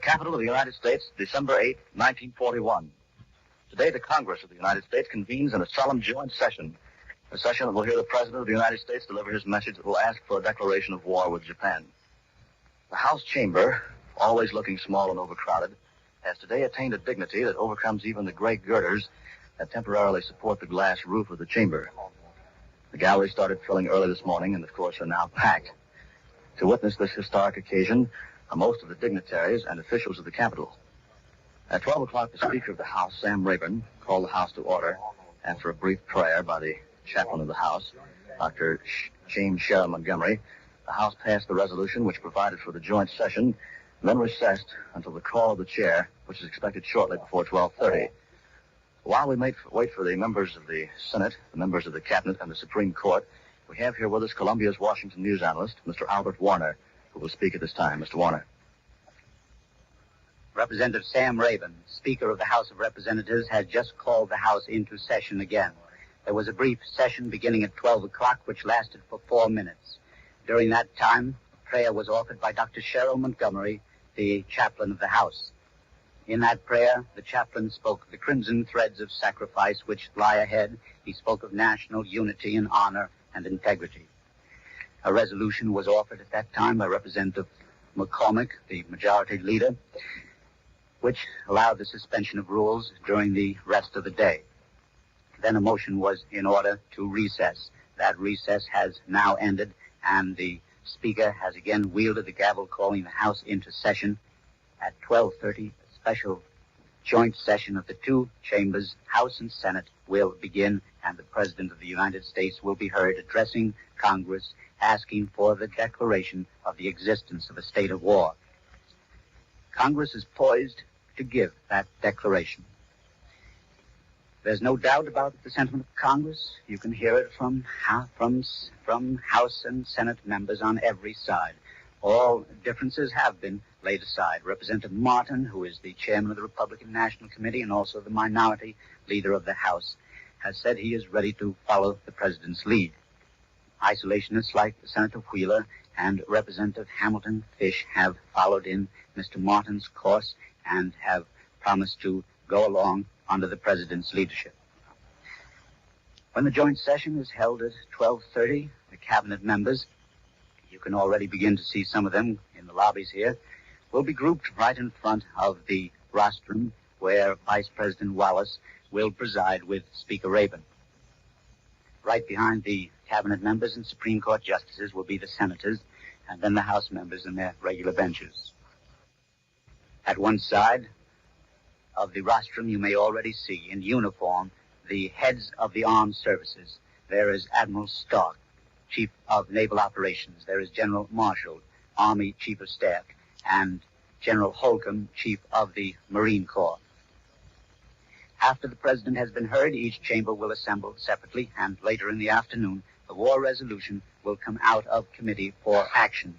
Capitol of the United States, December 8, 1941. Today, the Congress of the United States convenes in a solemn joint session, a session that will hear the President of the United States deliver his message that will ask for a declaration of war with Japan. The House chamber, always looking small and overcrowded, has today attained a dignity that overcomes even the great girders that temporarily support the glass roof of the chamber. The gallery started filling early this morning and, of course, are now packed. To witness this historic occasion are most of the dignitaries and officials of the Capitol. At 12 o'clock, the Speaker of the House, Sam Rayburn, called the House to order after a brief prayer by the chaplain of the House, Dr. James Sherrill Montgomery. The House passed the resolution which provided for the joint session, and then recessed until the call of the chair, which is expected shortly before 12:30. While we wait for the members of the Senate, the members of the Cabinet, and the Supreme Court, we have here with us Columbia's Washington News analyst, Mr. Albert Warner, who will speak at this time. Mr. Warner. Representative Sam Rayburn, Speaker of the House of Representatives, has just called the House into session again. There was a brief session beginning at 12 o'clock, which lasted for 4 minutes. During that time, a prayer was offered by Dr. Sherrill Montgomery, the chaplain of the House. In that prayer, the chaplain spoke of the crimson threads of sacrifice which lie ahead. He spoke of national unity and honor and integrity. A resolution was offered at that time by Representative McCormick, the majority leader, which allowed the suspension of rules during the rest of the day. Then a motion was in order to recess. That recess has now ended, and the Speaker has again wielded the gavel, calling the House into session. At 12:30, a special joint session of the two chambers, House and Senate, will begin, and the President of the United States will be heard addressing Congress, asking for the declaration of the existence of a state of war. Congress is poised to give that declaration. There's no doubt about the sentiment of Congress. You can hear it from House and Senate members on every side. All differences have been laid aside. Representative Martin, who is the chairman of the Republican National Committee and also the minority leader of the House, has said he is ready to follow the president's lead. Isolationists like Senator Wheeler and Representative Hamilton Fish have followed in Mr. Martin's course and have promised to go along under the president's leadership. When the joint session is held at 12:30, the cabinet members, you can already begin to see some of them in the lobbies here, will be grouped right in front of the rostrum where Vice President Wallace will preside with Speaker Rayburn. Right behind the cabinet members and Supreme Court justices will be the senators, and then the House members in their regular benches. At one side of the rostrum, you may already see in uniform the heads of the armed services. There is Admiral Stark, Chief of Naval Operations. There is General Marshall, Army Chief of Staff, and General Holcomb, Chief of the Marine Corps. After the President has been heard, each chamber will assemble separately, and later in the afternoon, the war resolution will come out of committee for action.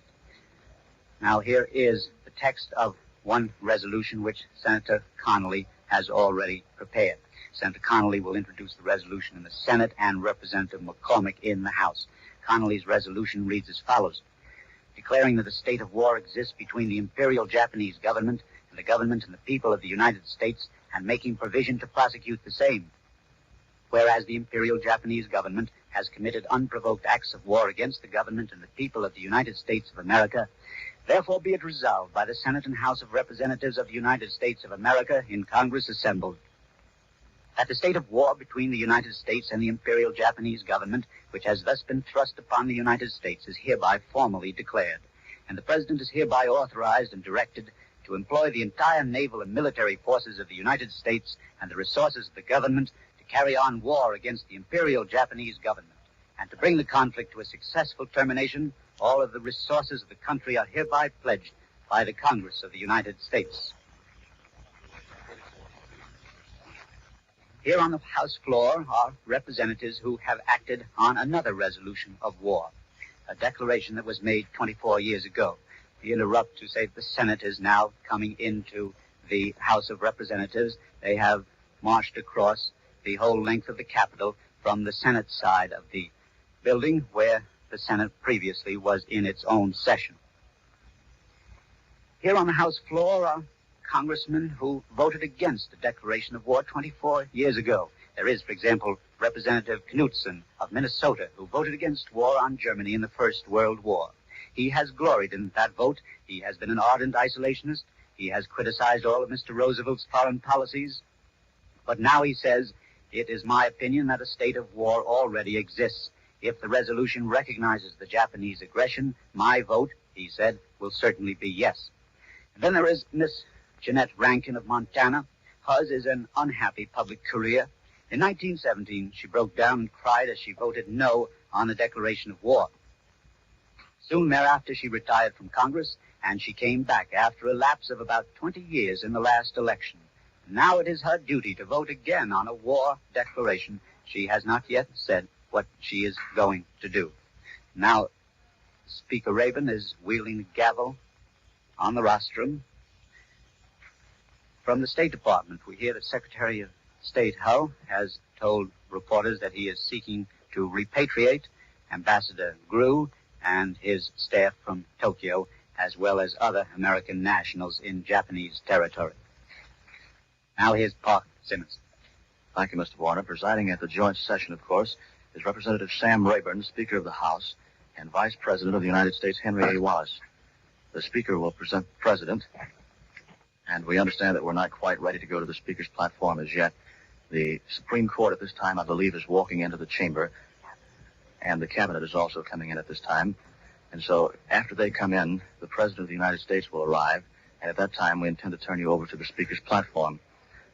Now, here is the text of one resolution which Senator Connolly has already prepared. Senator Connolly will introduce the resolution in the Senate and Representative McCormick in the House. Connolly's resolution reads as follows: declaring that a state of war exists between the Imperial Japanese government and the government and the people of the United States, and making provision to prosecute the same. Whereas the Imperial Japanese government has committed unprovoked acts of war against the government and the people of the United States of America, therefore be it resolved by the Senate and House of Representatives of the United States of America in Congress assembled, that the state of war between the United States and the Imperial Japanese government, which has thus been thrust upon the United States, is hereby formally declared, and the President is hereby authorized and directed to employ the entire naval and military forces of the United States and the resources of the government to carry on war against the Imperial Japanese government, and to bring the conflict to a successful termination. All of the resources of the country are hereby pledged by the Congress of the United States. Here on the House floor are representatives who have acted on another resolution of war, a declaration that was made 24 years ago. We interrupt to say that the Senate is now coming into the House of Representatives. They have marched across the whole length of the Capitol from the Senate side of the building, where the Senate previously was in its own session. Here on the House floor are congressmen who voted against the declaration of war 24 years ago. There is, for example, Representative Knudsen of Minnesota, who voted against war on Germany in the First World War. He has gloried in that vote. He has been an ardent isolationist. He has criticized all of Mr. Roosevelt's foreign policies. But now he says, it is my opinion that a state of war already exists. If the resolution recognizes the Japanese aggression, my vote, he said, will certainly be yes. And then there is Miss Jeanette Rankin of Montana. Hers is an unhappy public career. In 1917, she broke down and cried as she voted no on the declaration of war. Soon thereafter, she retired from Congress, and she came back after a lapse of about 20 years in the last election. Now it is her duty to vote again on a war declaration. She has not yet said what she is going to do. Now, Speaker Rabin is wielding the gavel on the rostrum. From the State Department, we hear that Secretary of State Hull has told reporters that he is seeking to repatriate Ambassador Grew and his staff from Tokyo, as well as other American nationals in Japanese territory. Now here's Park Simmons. Thank you, Mr. Warner. Presiding at the joint session, of course, is Representative Sam Rayburn, Speaker of the House, and Vice President of the United States, Henry A. Wallace. The Speaker will present the President, and we understand that we're not quite ready to go to the Speaker's platform as yet. The Supreme Court at this time, I believe, is walking into the chamber, and the Cabinet is also coming in at this time. And so after they come in, the President of the United States will arrive, and at that time we intend to turn you over to the Speaker's platform.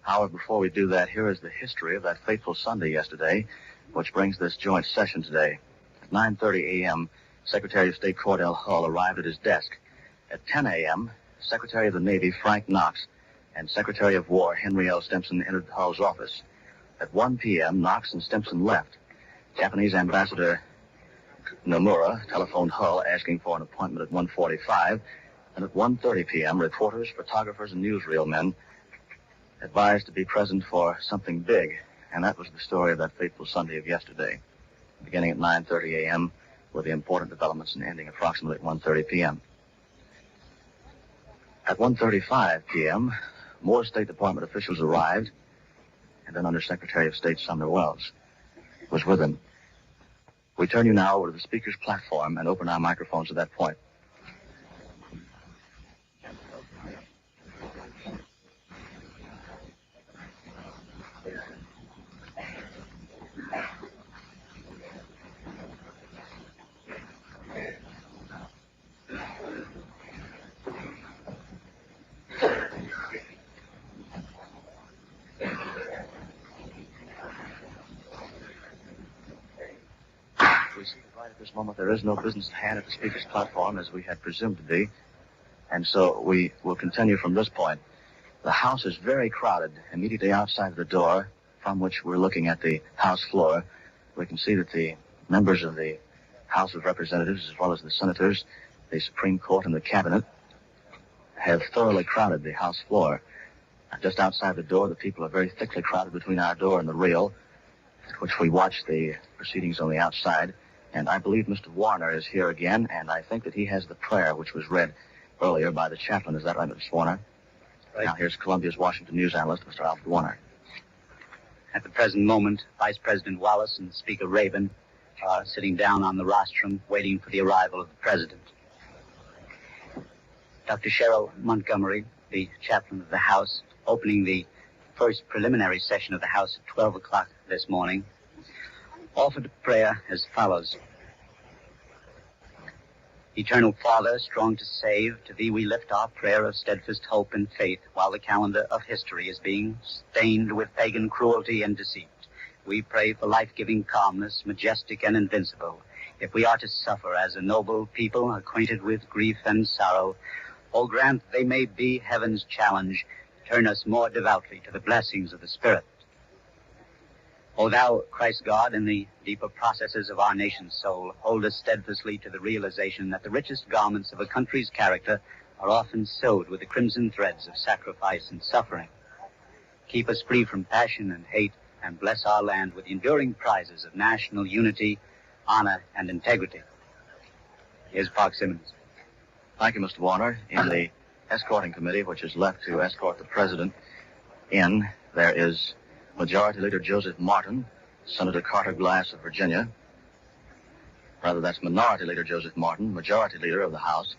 However, before we do that, here is the history of that fateful Sunday yesterday, which brings this joint session today. At 9:30 a.m., Secretary of State Cordell Hull arrived at his desk. At 10 a.m., Secretary of the Navy Frank Knox and Secretary of War Henry L. Stimson entered Hull's office. At 1 p.m., Knox and Stimson left. Japanese Ambassador Nomura telephoned Hull asking for an appointment at 1:45, and at 1:30 p.m., reporters, photographers, and newsreel men advised to be present for something big, and that was the story of that fateful Sunday of yesterday, beginning at 9:30 a.m. with the important developments and ending approximately at 1:30 p.m. At 1:35 p.m., more State Department officials arrived, and then Under-Secretary of State Sumner Welles was with them. We turn you now over to the Speaker's platform and open our microphones at that point. We see that right at this moment there is no business at hand at the Speaker's platform as we had presumed to be, and so we will continue from this point. The House is very crowded immediately outside the door from which we're looking at the House floor. We can see that the members of the House of Representatives, as well as the senators, the Supreme Court, and the Cabinet have thoroughly crowded the House floor. Just outside the door, the people are very thickly crowded between our door and the rail, at which we watch the proceedings on the outside. And I believe Mr. Warner is here again, and I think that he has the prayer which was read earlier by the chaplain. Is that right, Mr. Warner? Right. Now here's Columbia's Washington News analyst, Mr. Alfred Warner. At the present moment, Vice President Wallace and Speaker Rabin are sitting down on the rostrum waiting for the arrival of the President. Dr. Cheryl Montgomery, the chaplain of the House, opening the first preliminary session of the House at 12 o'clock this morning, offered prayer as follows. Eternal Father, strong to save, to thee we lift our prayer of steadfast hope and faith while the calendar of history is being stained with pagan cruelty and deceit. We pray for life-giving calmness, majestic and invincible. If we are to suffer as a noble people acquainted with grief and sorrow, O grant they may be heaven's challenge, turn us more devoutly to the blessings of the Spirit. O thou, Christ God, in the deeper processes of our nation's soul, hold us steadfastly to the realization that the richest garments of a country's character are often sewed with the crimson threads of sacrifice and suffering. Keep us free from passion and hate, and bless our land with enduring prizes of national unity, honor, and integrity. Here's Park Simmons. Thank you, Mr. Warner. In the escorting committee, which is left to escort the president in. There is Majority Leader Joseph Martin, Senator Carter Glass of Virginia. Rather, that's Minority Leader Joseph Martin, Majority Leader of the House,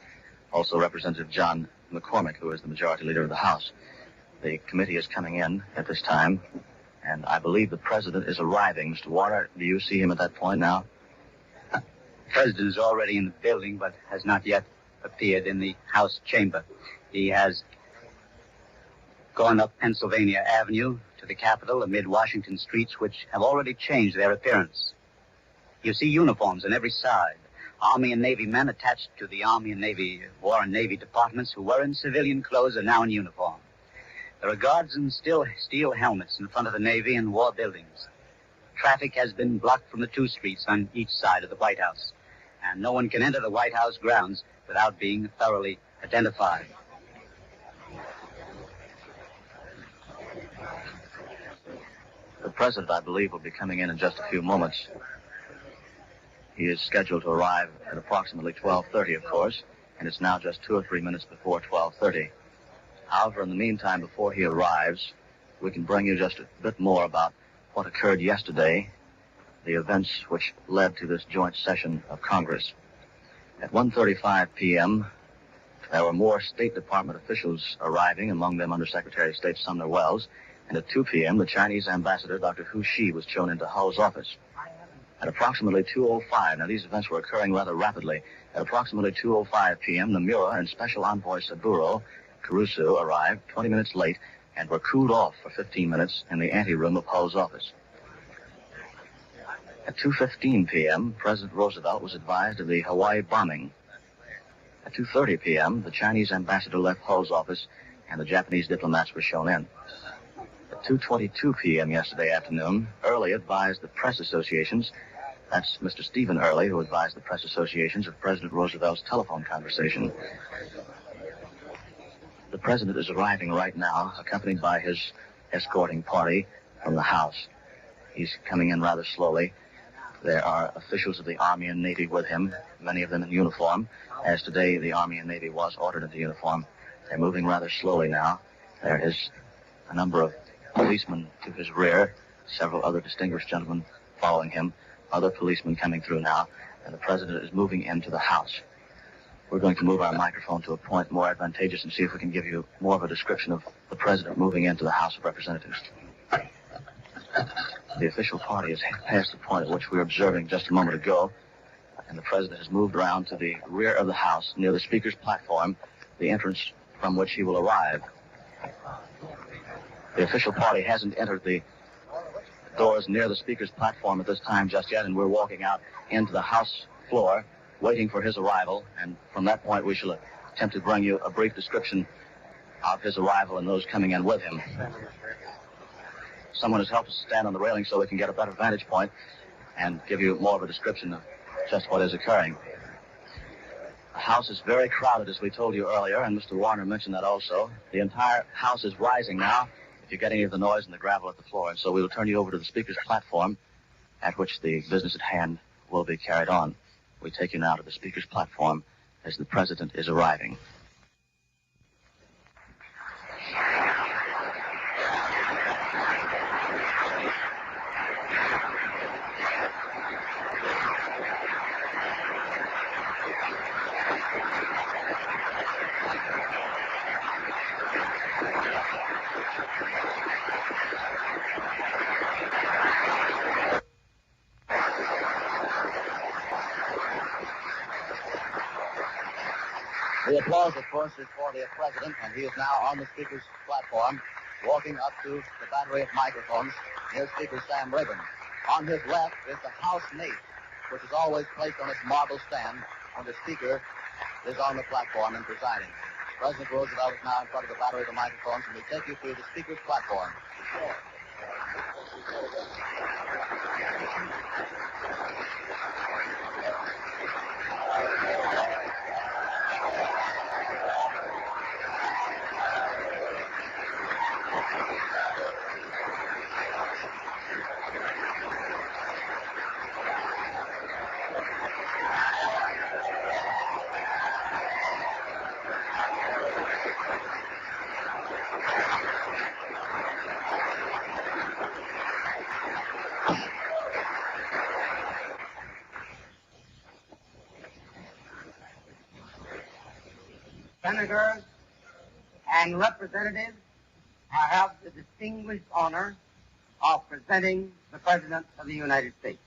also Representative John McCormick, who is the Majority Leader of the House. The committee is coming in at this time, and I believe the president is arriving. Mr. Warner, do you see him at that point now? The president is already in the building, but has not yet appeared in the House chamber. He has gone up Pennsylvania Avenue to the Capitol amid Washington streets, which have already changed their appearance. You see uniforms on every side. Army and Navy men attached to the Army and Navy, War and Navy departments who were in civilian clothes are now in uniform. There are guards in steel helmets in front of the Navy and War buildings. Traffic has been blocked from the two streets on each side of the White House, and no one can enter the White House grounds without being thoroughly identified. The president, I believe, will be coming in just a few moments. He is scheduled to arrive at approximately 12:30, of course, and it's now just 2 or 3 minutes before 12:30. However, in the meantime, before he arrives, we can bring you just a bit more about what occurred yesterday, the events which led to this joint session of Congress. At 1:35 p.m., there were more State Department officials arriving, among them Undersecretary of State Sumner Welles, and at 2 p.m., the Chinese ambassador, Dr. Hu Shi, was shown into Hull's office. At approximately 2:05, now these events were occurring rather rapidly, at approximately 2:05 p.m., Nomura and Special Envoy Saburo Caruso arrived 20 minutes late and were cooled off for 15 minutes in the anteroom of Hull's office. At 2:15 p.m., President Roosevelt was advised of the Hawaii bombing. At 2:30 p.m., the Chinese ambassador left Hull's office and the Japanese diplomats were shown in. At 2:22 p.m. yesterday afternoon, Early advised the press associations, that's Mr. Stephen Early, who advised the press associations of President Roosevelt's telephone conversation. The president is arriving right now, accompanied by his escorting party from the House. He's coming in rather slowly. There are officials of the Army and Navy with him, many of them in uniform, as today the Army and Navy was ordered into uniform. They're moving rather slowly now. There is a number of policemen to his rear, several other distinguished gentlemen following him, other policemen coming through now, and the president is moving into the House. We're going to move our microphone to a point more advantageous and see if we can give you more of a description of the president moving into the House of Representatives. The official party has passed the point at which we were observing just a moment ago, and the president has moved around to the rear of the House near the Speaker's platform, the entrance from which he will arrive. The official party hasn't entered the doors near the Speaker's platform at this time just yet, and we're walking out into the House floor, waiting for his arrival, and from that point we shall attempt to bring you a brief description of his arrival and those coming in with him. Someone has helped us stand on the railing so we can get a better vantage point and give you more of a description of just what is occurring. The House is very crowded, as we told you earlier, and Mr. Warner mentioned that also. The entire House is rising now, if you get any of the noise and the gravel at the floor, and so we will turn you over to the Speaker's platform, at which the business at hand will be carried on. We take you now to the Speaker's platform as the President is arriving. The applause, of course, is for the President, and he is now on the Speaker's platform, walking up to the battery of microphones near Speaker Sam Rayburn. On his left is the House mace, which is always placed on its marble stand when the Speaker is on the platform and presiding. President Roosevelt is now in front of the battery of the microphones, and we take you through the Speaker's platform. senators, and representatives, I have the distinguished honor of presenting the President of the United States.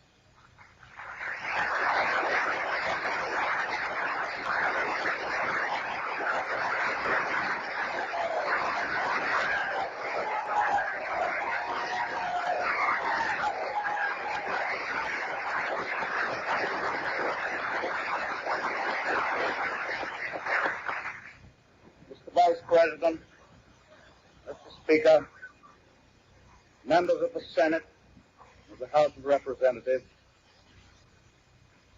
Mr. Vice President, Mr. Speaker, members of the Senate, of the House of Representatives,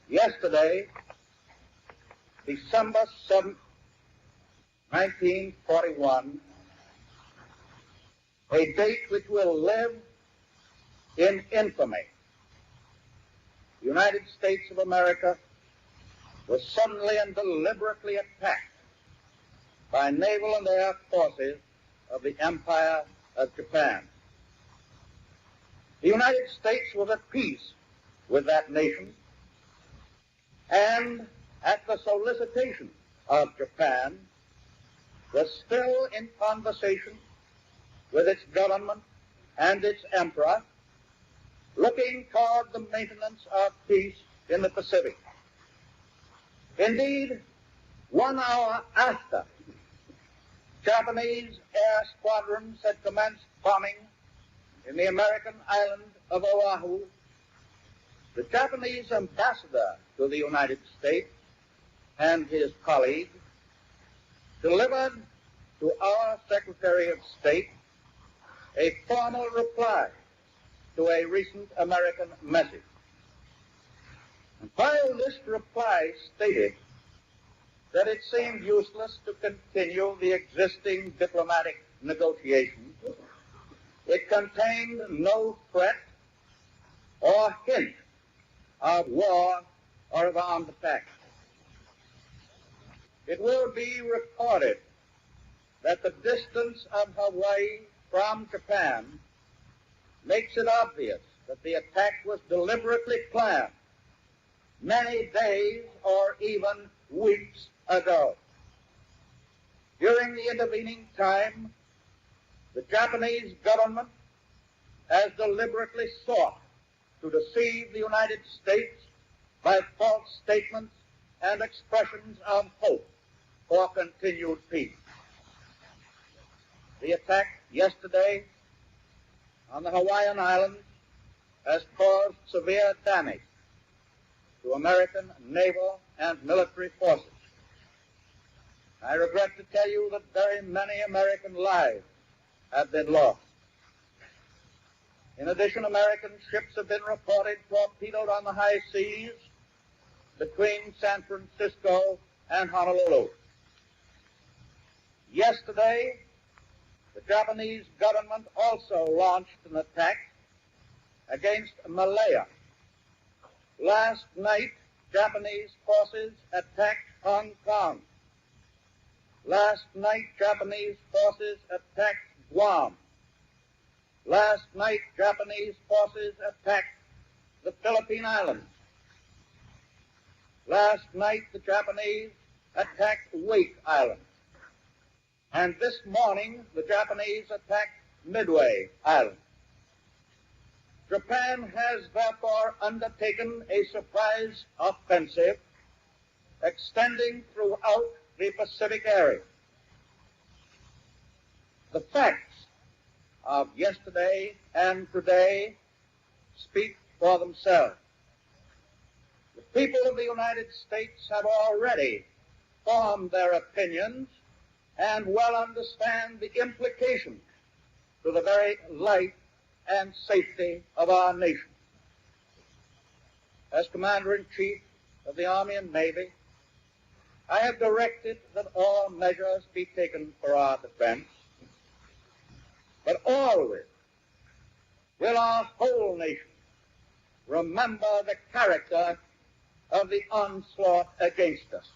yesterday, December 7th, 1941, a date which will live in infamy, the United States of America was suddenly and deliberately attacked by naval and air forces of the Empire of Japan. The United States was at peace with that nation, and at the solicitation of Japan, was still in conversation with its government and its emperor, looking toward the maintenance of peace in the Pacific. Indeed, 1 hour after Japanese air squadrons had commenced bombing in the American island of Oahu, the Japanese ambassador to the United States and his colleague delivered to our Secretary of State a formal reply to a recent American message. And while this reply stated that it seemed useless to continue the existing diplomatic negotiations, it contained no threat or hint of war or of armed attack. It will be recorded that the distance of Hawaii from Japan makes it obvious that the attack was deliberately planned many days or even weeks ago. During the intervening time, the Japanese government has deliberately sought to deceive the United States by false statements and expressions of hope for continued peace. The attack yesterday on the Hawaiian Islands has caused severe damage to American naval and military forces. I regret to tell you that very many American lives have been lost. In addition, American ships have been reported torpedoed on the high seas between San Francisco and Honolulu. Yesterday, the Japanese government also launched an attack against Malaya. Last night, Japanese forces attacked Hong Kong. Last night, Japanese forces attacked Guam. Last night, Japanese forces attacked the Philippine Islands. Last night, the Japanese attacked Wake Island. And this morning, the Japanese attacked Midway Island. Japan has therefore undertaken a surprise offensive extending throughout the Pacific area. The facts of yesterday and today speak for themselves. The people of the United States have already formed their opinions and well understand the implications to the very life and safety of our nation. As Commander-in-Chief of the Army and Navy, I have directed that all measures be taken for our defense, but always will our whole nation remember the character of the onslaught against us.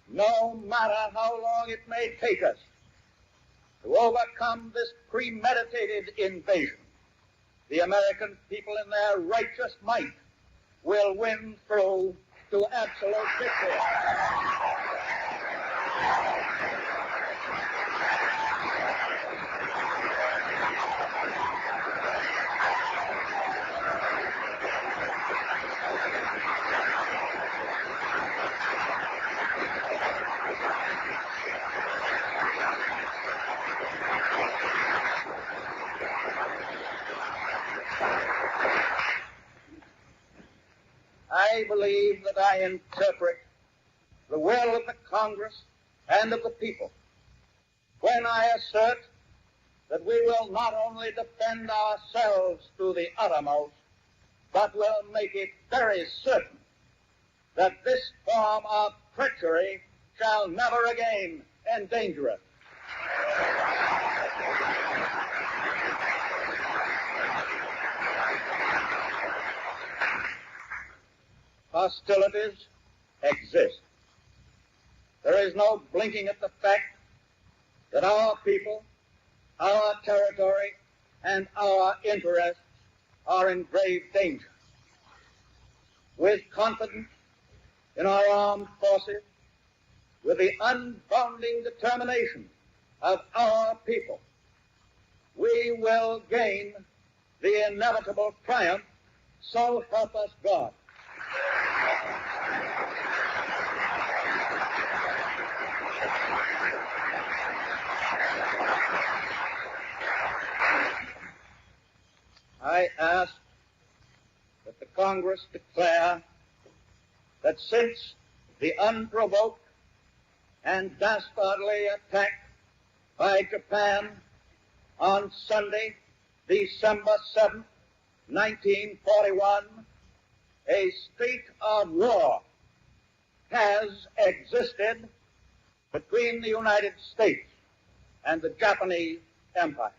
No matter how long it may take us To overcome this premeditated invasion, the American people in their righteous might will win through to absolute victory. I believe that I interpret the will of the Congress and of the people when I assert that we will not only defend ourselves to the uttermost, but will make it very certain that this form of treachery shall never again endanger us. Hostilities exist. There is no blinking at the fact that our people, our territory, and our interests are in grave danger. With confidence in our armed forces, with the unbounding determination of our people, we will gain the inevitable triumph, so help us God. I ask that the Congress declare that since the unprovoked and dastardly attack by Japan on Sunday, December 7th, 1941, a state of war has existed between the United States and the Japanese Empire.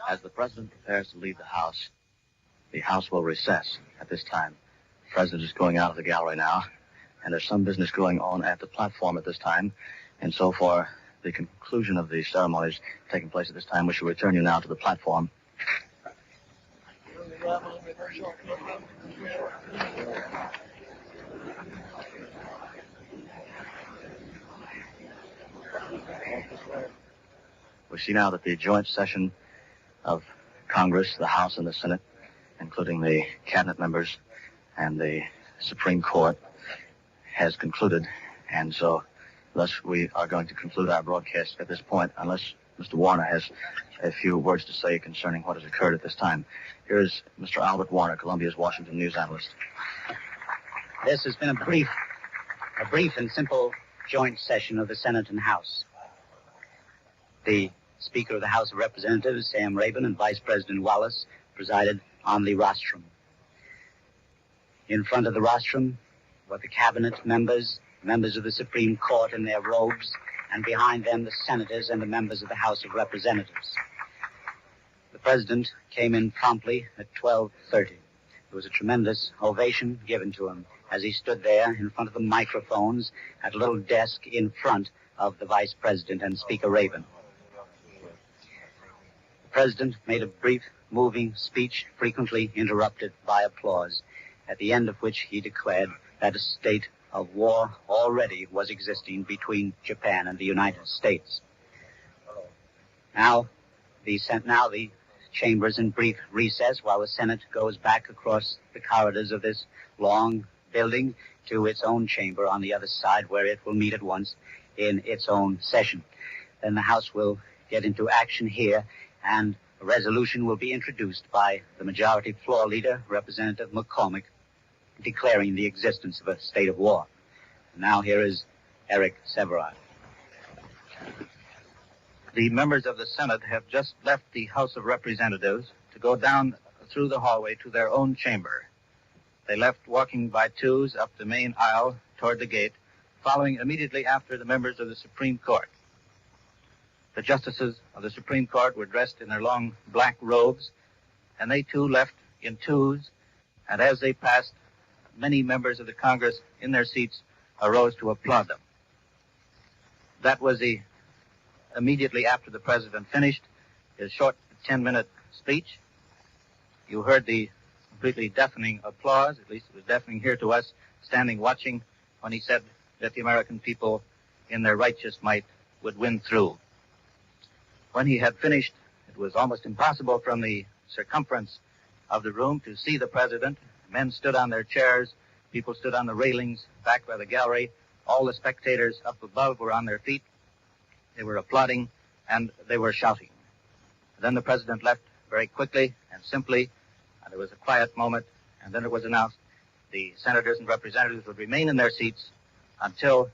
As the President prepares to leave the House will recess at this time. The President is going out of the gallery now, and there's some business going on at the platform at this time. And so for the conclusion of the ceremonies taking place at this time, we shall return you now to the platform. We see now that the joint session of Congress, the House and the Senate, including the cabinet members and the Supreme Court, has concluded. And so thus we are going to conclude our broadcast at this point, unless Mr. Warner has a few words to say concerning what has occurred at this time. Here is Mr. Albert Warner, Columbia's Washington News analyst. This has been a brief and simple joint session of the Senate and House. The Speaker of the House of Representatives, Sam Rabin, and Vice President Wallace presided on the rostrum. In front of the rostrum were the cabinet members of the Supreme Court in their robes, and behind them the senators and the members of the House of Representatives. The President came in promptly at 12:30. There was a tremendous ovation given to him as he stood there in front of the microphones at a little desk in front of the Vice President and Speaker Rabin. The President made a brief, moving speech, frequently interrupted by applause, at the end of which he declared that a state of war already was existing between Japan and the United States. Now the chamber is in brief recess while the Senate goes back across the corridors of this long building to its own chamber on the other side, where it will meet at once in its own session. Then the House will get into action here, and a resolution will be introduced by the majority floor leader, Representative McCormick, declaring the existence of a state of war. Now here is Eric Sevareid. The members of the Senate have just left the House of Representatives to go down through the hallway to their own chamber. They left walking by twos up the main aisle toward the gate, following immediately after the members of the Supreme Court. The justices of the Supreme Court were dressed in their long black robes, and they too left in twos, and as they passed, many members of the Congress in their seats arose to applaud them. That was immediately after the president finished his short 10-minute speech. You heard the completely deafening applause, at least it was deafening here to us, standing watching when he said that the American people in their righteous might would win through. When he had finished, it was almost impossible from the circumference of the room to see the president. Men stood on their chairs, people stood on the railings back by the gallery. All the spectators up above were on their feet. They were applauding and they were shouting. Then the president left very quickly and simply, and there was a quiet moment, and then it was announced the senators and representatives would remain in their seats until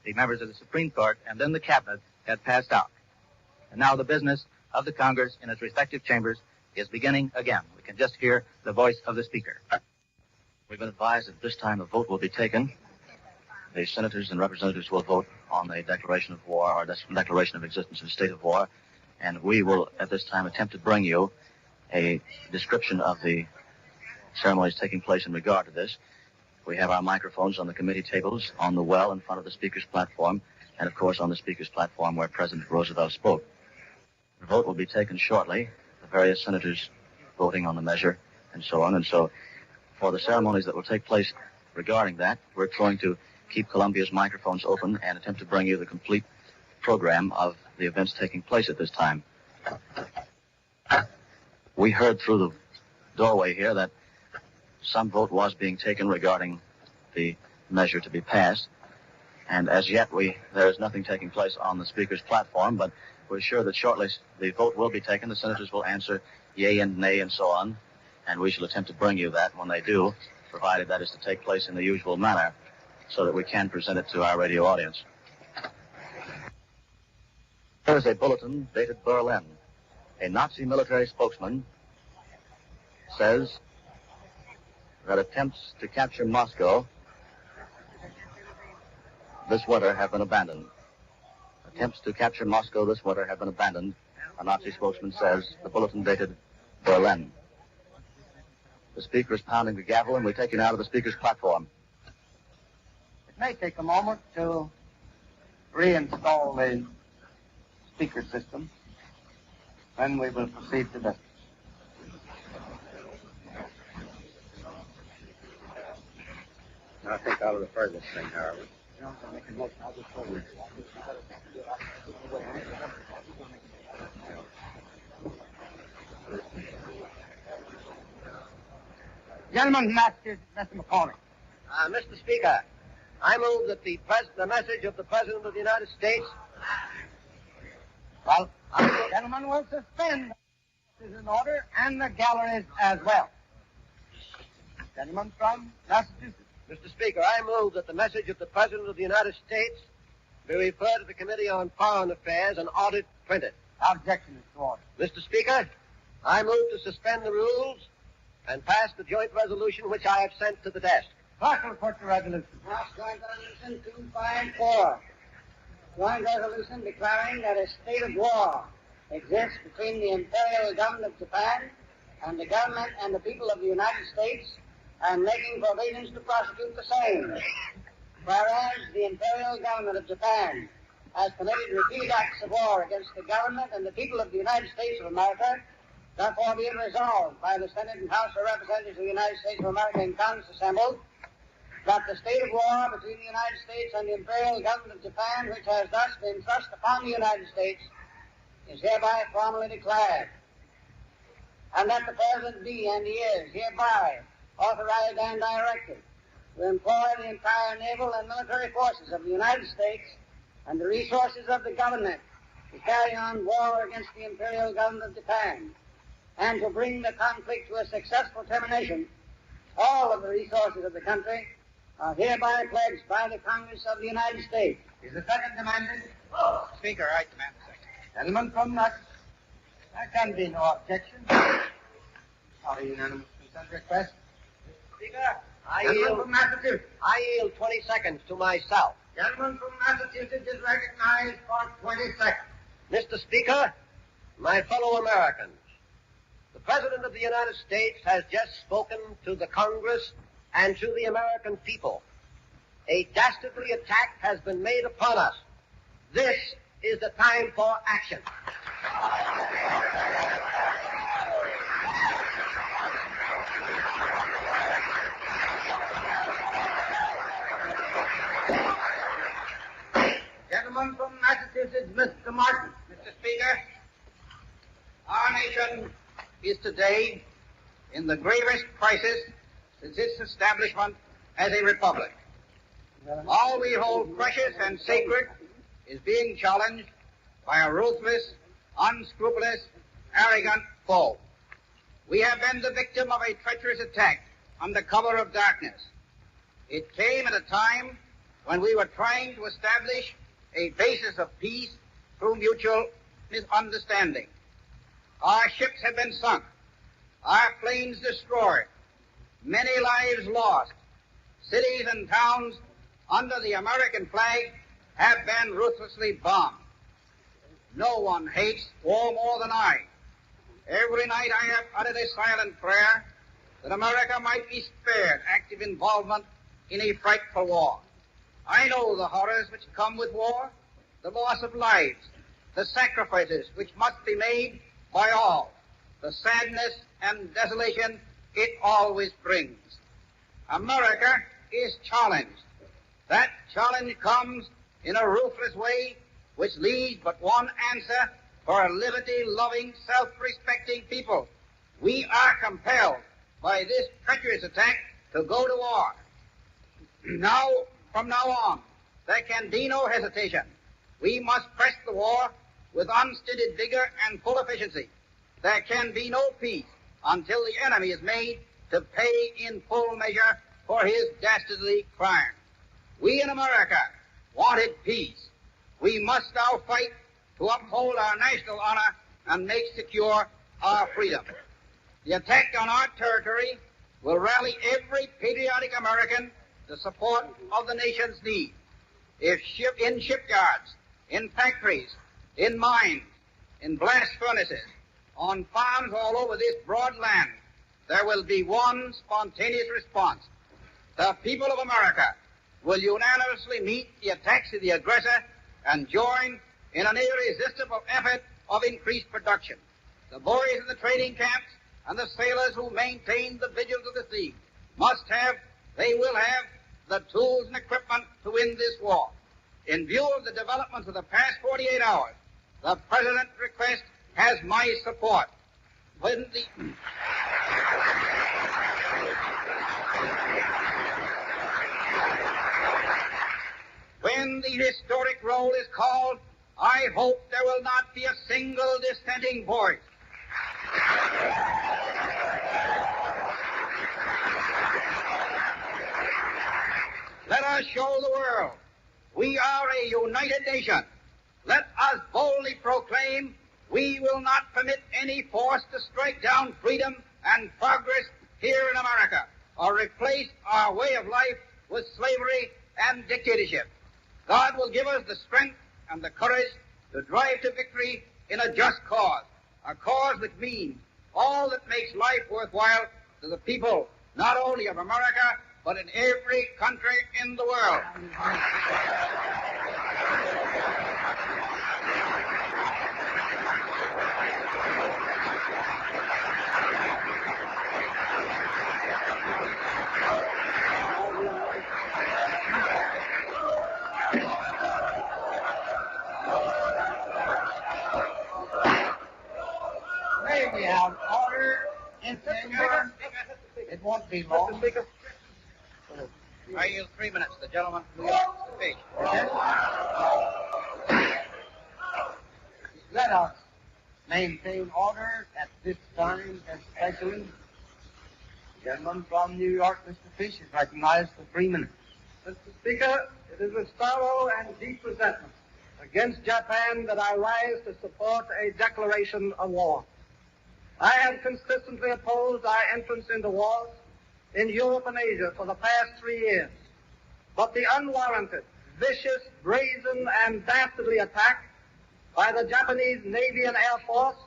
the members of the Supreme Court and then the cabinet had passed out. And now the business of the Congress in its respective chambers is beginning again. We can just hear the voice of the Speaker. We've been advised that this time a vote will be taken. The senators and representatives will vote on a declaration of war or declaration of existence of a state of war, and we will at this time attempt to bring you a description of the ceremonies taking place in regard to this. We have our microphones on the committee tables, on the well in front of the Speaker's platform, and of course on the Speaker's platform where President Roosevelt spoke. The vote will be taken shortly, the various senators voting on the measure and so on. And so for the ceremonies that will take place regarding that, we're going to keep Columbia's microphones open and attempt to bring you the complete program of the events taking place at this time. We heard through the doorway here that some vote was being taken regarding the measure to be passed, and as yet there is nothing taking place on the Speaker's platform, but we're sure that shortly the vote will be taken. The senators will answer yea and nay and so on, and we shall attempt to bring you that when they do, provided that is to take place in the usual manner, so that we can present it to our radio audience. Here is a bulletin dated Berlin. A Nazi military spokesman says that attempts to capture Moscow this winter have been abandoned. Attempts to capture Moscow this winter have been abandoned, a Nazi spokesman says, the bulletin dated Berlin. The Speaker is pounding the gavel, and we take you now to the Speaker's platform. It may take a moment to reinstall the speaker system, then we will proceed to business. I think I'll refer this thing, Harold. Gentlemen, Mr. McCormick. Mr. Speaker, I move that the message of the President of the United States... Well, gentlemen, will suspend the in order and the galleries as well. Gentlemen from Massachusetts. Mr. Speaker, I move that the message of the President of the United States be referred to the Committee on Foreign Affairs and ordered printed. Objection is to order. Mr. Speaker, I move to suspend the rules and pass the joint resolution which I have sent to the desk. Clerk will report the resolution. House Joint Resolution 254. Joint resolution declaring that a state of war exists between the Imperial Government of Japan and the government and the people of the United States, and making provisions to prosecute the same. Whereas the Imperial Government of Japan has committed repeated acts of war against the government and the people of the United States of America, therefore be it resolved by the Senate and House of Representatives of the United States of America in Congress assembled, that the state of war between the United States and the Imperial Government of Japan, which has thus been thrust upon the United States, is hereby formally declared, and that the President be and he is hereby authorized and directed to employ the entire naval and military forces of the United States and the resources of the government to carry on war against the Imperial Government of Japan and to bring the conflict to a successful termination. All of the resources of the country are hereby pledged by the Congress of the United States. Is a second demanded? Speaker, I demand a second. Gentlemen from that. There can be no objection. Sorry, unanimous consent request. Speaker, Gentleman from Massachusetts. I yield 20 seconds to myself. Gentleman from Massachusetts is recognized for 20 seconds. Mr. Speaker, my fellow Americans, the President of the United States has just spoken to the Congress and to the American people. A dastardly attack has been made upon us. This is the time for action. Gentleman from Massachusetts, Mr. Martin. Mr. Speaker, our nation is today in the gravest crisis since its establishment as a republic. All we hold precious and sacred is being challenged by a ruthless, unscrupulous, arrogant foe. We have been the victim of a treacherous attack under cover of darkness. It came at a time when we were trying to establish a basis of peace through mutual misunderstanding. Our ships have been sunk, our planes destroyed, many lives lost. Cities and towns under the American flag have been ruthlessly bombed. No one hates war more than I. Every night I have uttered a silent prayer that America might be spared active involvement in a frightful war. I know the horrors which come with war, the loss of lives, the sacrifices which must be made by all, the sadness and desolation it always brings. America is challenged. That challenge comes in a ruthless way which leaves but one answer for a liberty-loving, self-respecting people. We are compelled by this treacherous attack to go to war. From now on, there can be no hesitation. We must press the war with unstinted vigor and full efficiency. There can be no peace until the enemy is made to pay in full measure for his dastardly crime. We in America wanted peace. We must now fight to uphold our national honor and make secure our freedom. The attack on our territory will rally every patriotic American to support of the nation's need. If in shipyards, in factories, in mines, in blast furnaces, on farms all over this broad land, there will be one spontaneous response. The people of America will unanimously meet the attacks of the aggressor and join in an irresistible effort of increased production. The boys in the training camps and the sailors who maintain the vigils of the sea they will have the tools and equipment to win this war. In view of the developments of the past 48 hours, the President's request has my support. When the historic roll is called, I hope there will not be a single dissenting voice. Let us show the world we are a united nation. Let us boldly proclaim we will not permit any force to strike down freedom and progress here in America or replace our way of life with slavery and dictatorship. God will give us the strength and the courage to drive to victory in a just cause, a cause which means all that makes life worthwhile to the people, not only of America, but in every country in the world. be long. Mr. Speaker. I yield 3 minutes. The gentleman from New York, Mr. Page. Let us maintain order at this time, especially. The gentleman from New York, Mr. Fish, is recognized for 3 minutes. Mr. Speaker, it is with sorrow and deep resentment against Japan that I rise to support a declaration of war. I have consistently opposed our entrance into wars in Europe and Asia for the past 3 years. But the unwarranted, vicious, brazen, and dastardly attack by the Japanese Navy and Air Force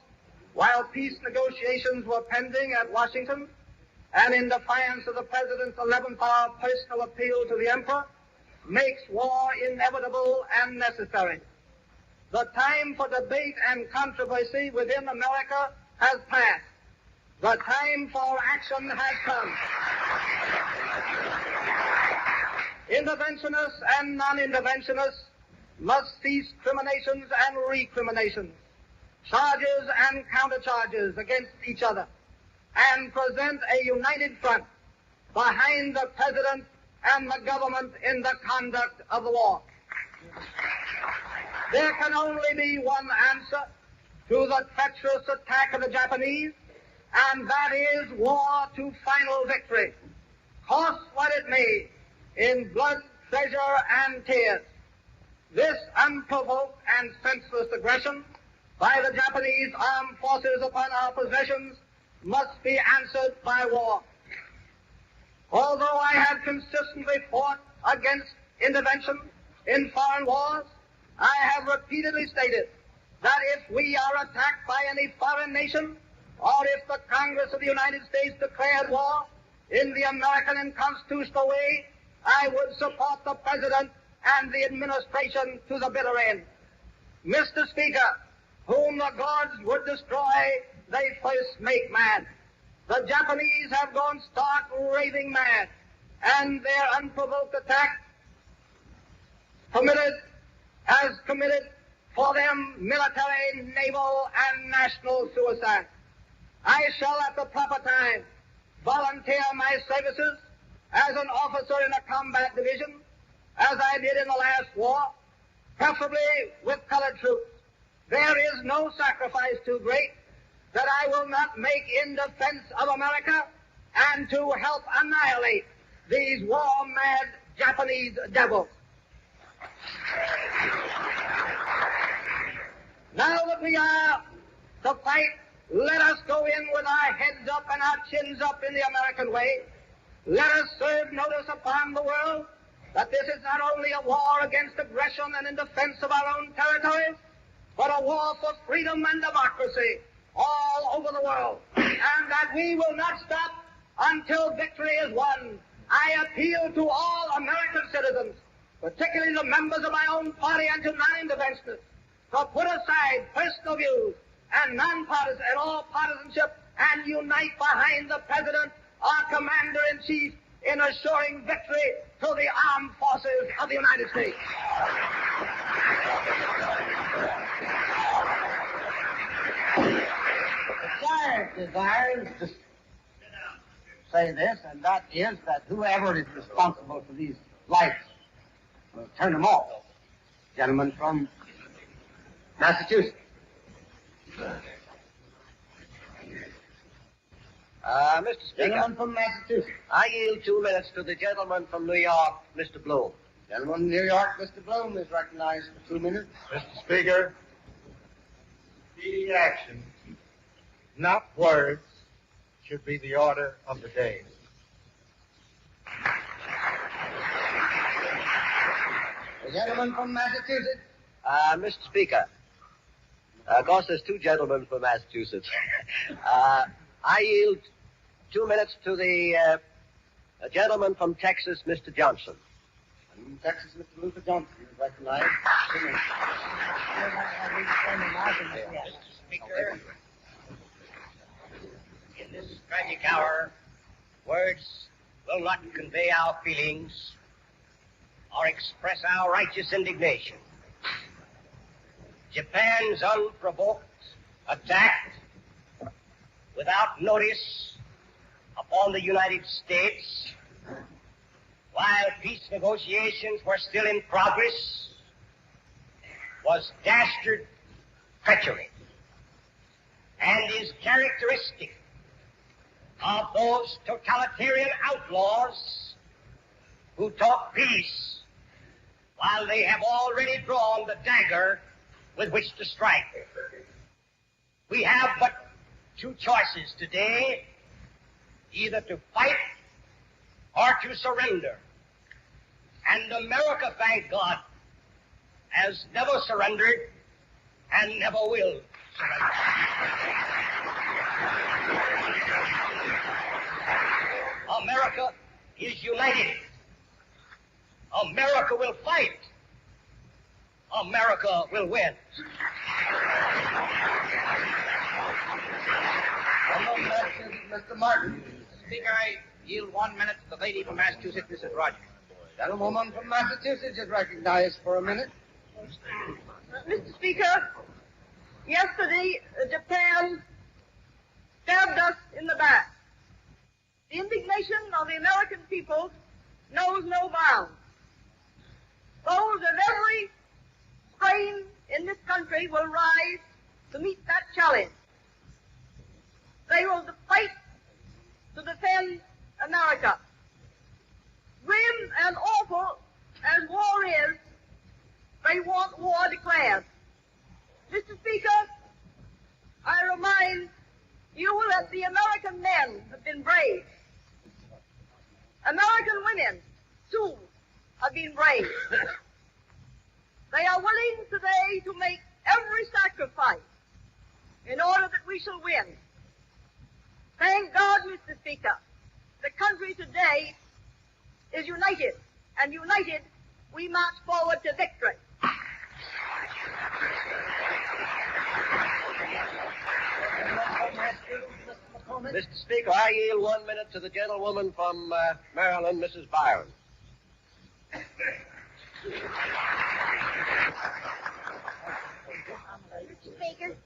while peace negotiations were pending at Washington, and in defiance of the President's 11th hour personal appeal to the Emperor, makes war inevitable and necessary. The time for debate and controversy within America has passed. The time for action has come. Interventionists and non-interventionists must cease criminations and recriminations, charges and countercharges against each other, and present a united front behind the President and the government in the conduct of the war. There can only be one answer to the treacherous attack of the Japanese, and that is war to final victory, cost what it may, in blood, treasure, and tears. This unprovoked and senseless aggression by the Japanese armed forces upon our possessions must be answered by war. Although I have consistently fought against intervention in foreign wars, I have repeatedly stated that if we are attacked by any foreign nation, or if the Congress of the United States declared war in the American and constitutional way, I would support the President and the administration to the bitter end. Mr. Speaker, whom the gods would destroy, they first make mad. The Japanese have gone stark raving mad, and their unprovoked attack has committed for them military, naval, and national suicide. I shall at the proper time volunteer my services as an officer in a combat division, as I did in the last war, preferably with colored troops. There is no sacrifice too great that I will not make in defense of America and to help annihilate these war-mad Japanese devils. Now that we are to fight, let us go in with our heads up and our chins up in the American way. Let us serve notice upon the world that this is not only a war against aggression and in defense of our own territories, but a war for freedom and democracy all over the world, and that we will not stop until victory is won. I appeal to all American citizens, particularly the members of my own party and to non-interventionists, to put aside personal views and nonpartisan and all partisanship and unite behind the President, our Commander-in-Chief, in assuring victory to the armed forces of the United States. The desires to say this, and that is that whoever is responsible for these lights will turn them off. Gentleman from Massachusetts. Mr. Speaker, Gentleman from Massachusetts. I yield 2 minutes to the gentleman from New York, Mr. Bloom. Gentleman from New York, Mr. Bloom, is recognized for 2 minutes. Mr. Speaker, speedy action, not words, should be the order of the day. The gentleman from Massachusetts. Mr. Speaker, of course there's 2 gentlemen from Massachusetts. I yield 2 minutes to the gentleman from Texas, Mr. Johnson. From Texas, Mr. Luther Johnson is recognized. Mr. Speaker, in this tragic hour, words will not convey our feelings or express our righteous indignation. Japan's unprovoked attack without notice upon the United States while peace negotiations were still in progress was dastard treachery and is characteristic of those totalitarian outlaws who talk peace while they have already drawn the dagger with which to strike. We have but two choices today, either to fight or to surrender. And America, thank God, has never surrendered and never will surrender. America is united. America will fight. America will win. Mr. Martin. Speaker, I yield 1 minute to the lady from Massachusetts, Mrs. Rogers. Gentlewoman from Massachusetts is recognized for a minute. Mr. Speaker, yesterday Japan stabbed us in the back. The indignation of the American people knows no bounds. Those of every strain in this country will rise to meet that challenge. They will fight to defend America. Grim and awful as war is, they want war declared. Mr. Speaker, I remind you that the American men have been brave. American women, too, have been brave. They are willing today to make every sacrifice in order that we shall win. Thank God, Mr. Speaker, the country today is united, and united we march forward to victory. Mr. Speaker, I yield 1 minute to the gentlewoman from Maryland, Mrs. Byron. Mr. Speaker.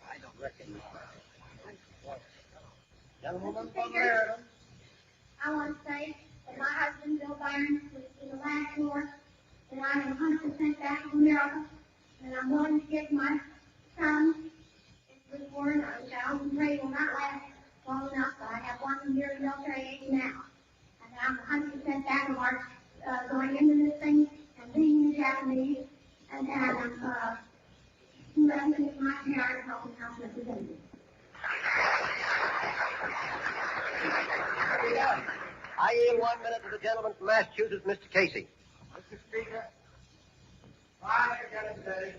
Gentlewoman from Maryland. I want to say that my husband, Bill Byron, was in the last war, and I am 100% back in America, and I'm willing to give my son into this war, which I hope and pray will not last long enough, but I have 1 year in military age now, and I'm 100% back in March, going into this thing and being the Japanese, and I'm wrestling with my parents, helping House Representatives. I yield 1 minute to the gentleman from Massachusetts, Mr. Casey. Mr. Speaker, I again today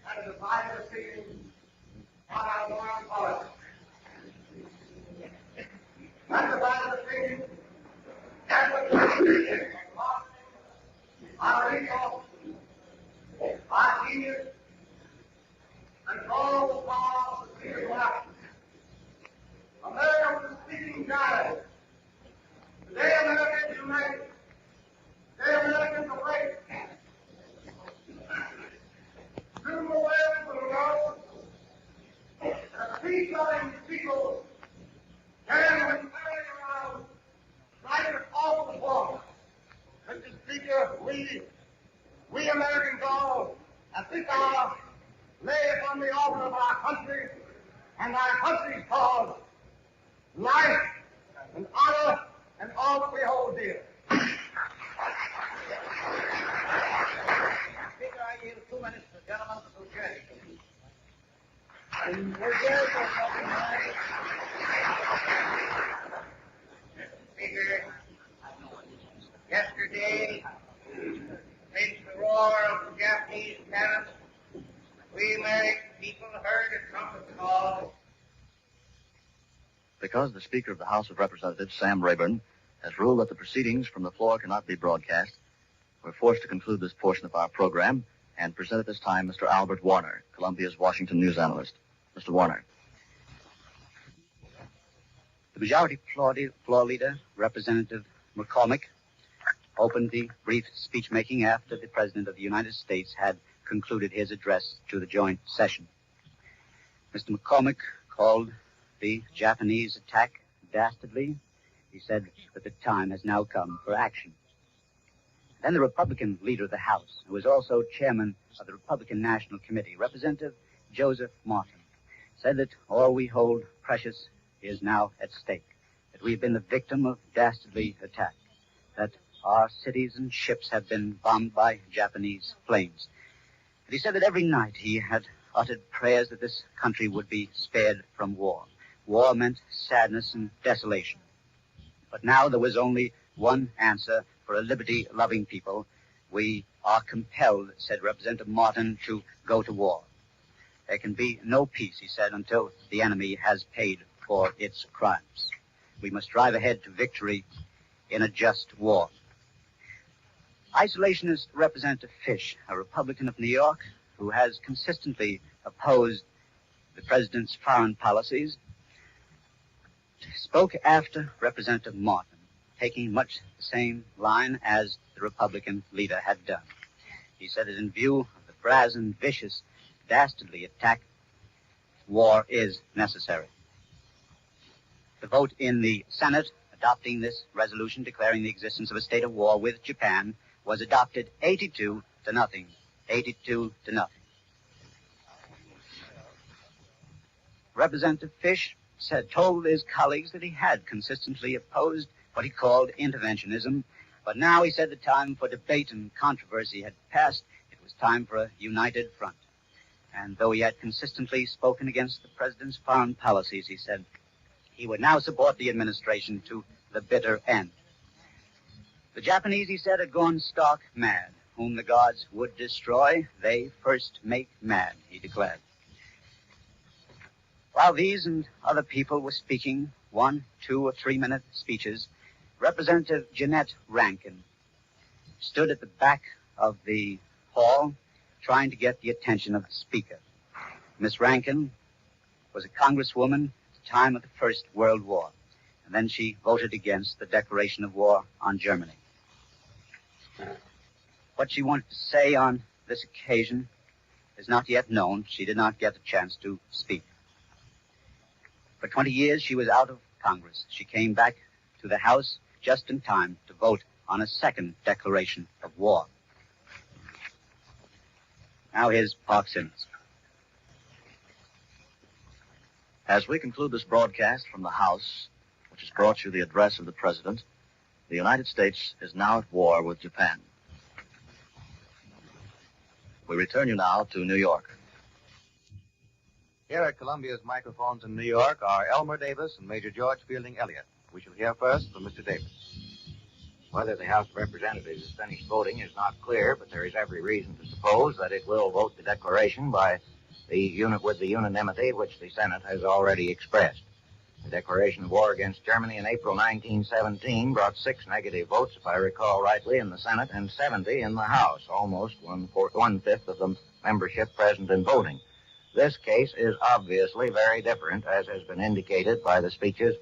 had a divided opinion on our foreign policy. That divided opinion advocates our resources, our genius, and all the power of the freedom of action. America was speaking giant. Today America is united. Today Americans are great. Soon the world will know that peace-loving people can, when carried around, right off the border. Mr. Speaker, we Americans all, at this hour, lay upon the altar of our country and our country's cause life and honor and all that we hold dear. Speaker, I yield 2 minutes to the gentleman from New Jersey. Speaker, yesterday, since the roar of the Japanese cannon, we American people heard a trumpet call. Because the Speaker of the House of Representatives, Sam Rayburn, has ruled that the proceedings from the floor cannot be broadcast, we're forced to conclude this portion of our program and present at this time Mr. Albert Warner, Columbia's Washington news analyst. Mr. Warner. The majority floor leader, Representative McCormick, opened the brief speech-making after the President of the United States had concluded his address to the joint session. Mr. McCormick called the Japanese attack dastardly He said that the time has now come for action. Then the Republican leader of the House, who was also chairman of the Republican National Committee, Representative Joseph Martin, said that all we hold precious is now at stake, that we've been the victim of dastardly attack, that our cities and ships have been bombed by Japanese planes. And he said that every night he had uttered prayers that this country would be spared from war. War meant sadness and desolation. But now there was only one answer for a liberty-loving people. We are compelled, said Representative Martin, to go to war. There can be no peace, he said, until the enemy has paid for its crimes. We must drive ahead to victory in a just war. Isolationist Representative Fish, a Republican of New York, who has consistently opposed the president's foreign policies, spoke after Representative Martin, taking much the same line as the Republican leader had done. He said that in view of the brazen, vicious, dastardly attack, war is necessary. The vote in the Senate adopting this resolution declaring the existence of a state of war with Japan was adopted 82 to nothing. 82 to nothing. Representative Fish told his colleagues that he had consistently opposed what he called interventionism, but now he said the time for debate and controversy had passed. It was time for a united front. And though he had consistently spoken against the president's foreign policies, he said he would now support the administration to the bitter end. The Japanese, he said, had gone stark mad. Whom the gods would destroy, they first make mad, he declared. While these and other people were speaking 1, 2, or 3 minute speeches, Representative Jeanette Rankin stood at the back of the hall trying to get the attention of the speaker. Miss Rankin was a congresswoman at the time of the First World War, and then she voted against the declaration of war on Germany. What she wanted to say on this occasion is not yet known. She did not get a chance to speak. For 20 years, she was out of Congress. She came back to the House just in time to vote on a second declaration of war. Now here's Park Simmons. As we conclude this broadcast from the House, which has brought you the address of the President, the United States is now at war with Japan. We return you now to New York. Here at Columbia's microphones in New York are Elmer Davis and Major George Fielding Elliott. We shall hear first from Mr. Davis. Whether the House of Representatives has finished voting is not clear, but there is every reason to suppose that it will vote the declaration with the unanimity which the Senate has already expressed. The declaration of war against Germany in April 1917 brought 6 negative votes, if I recall rightly, in the Senate and 70 in the House, almost one-fifth of the membership present and voting. This case is obviously very different, as has been indicated by the speeches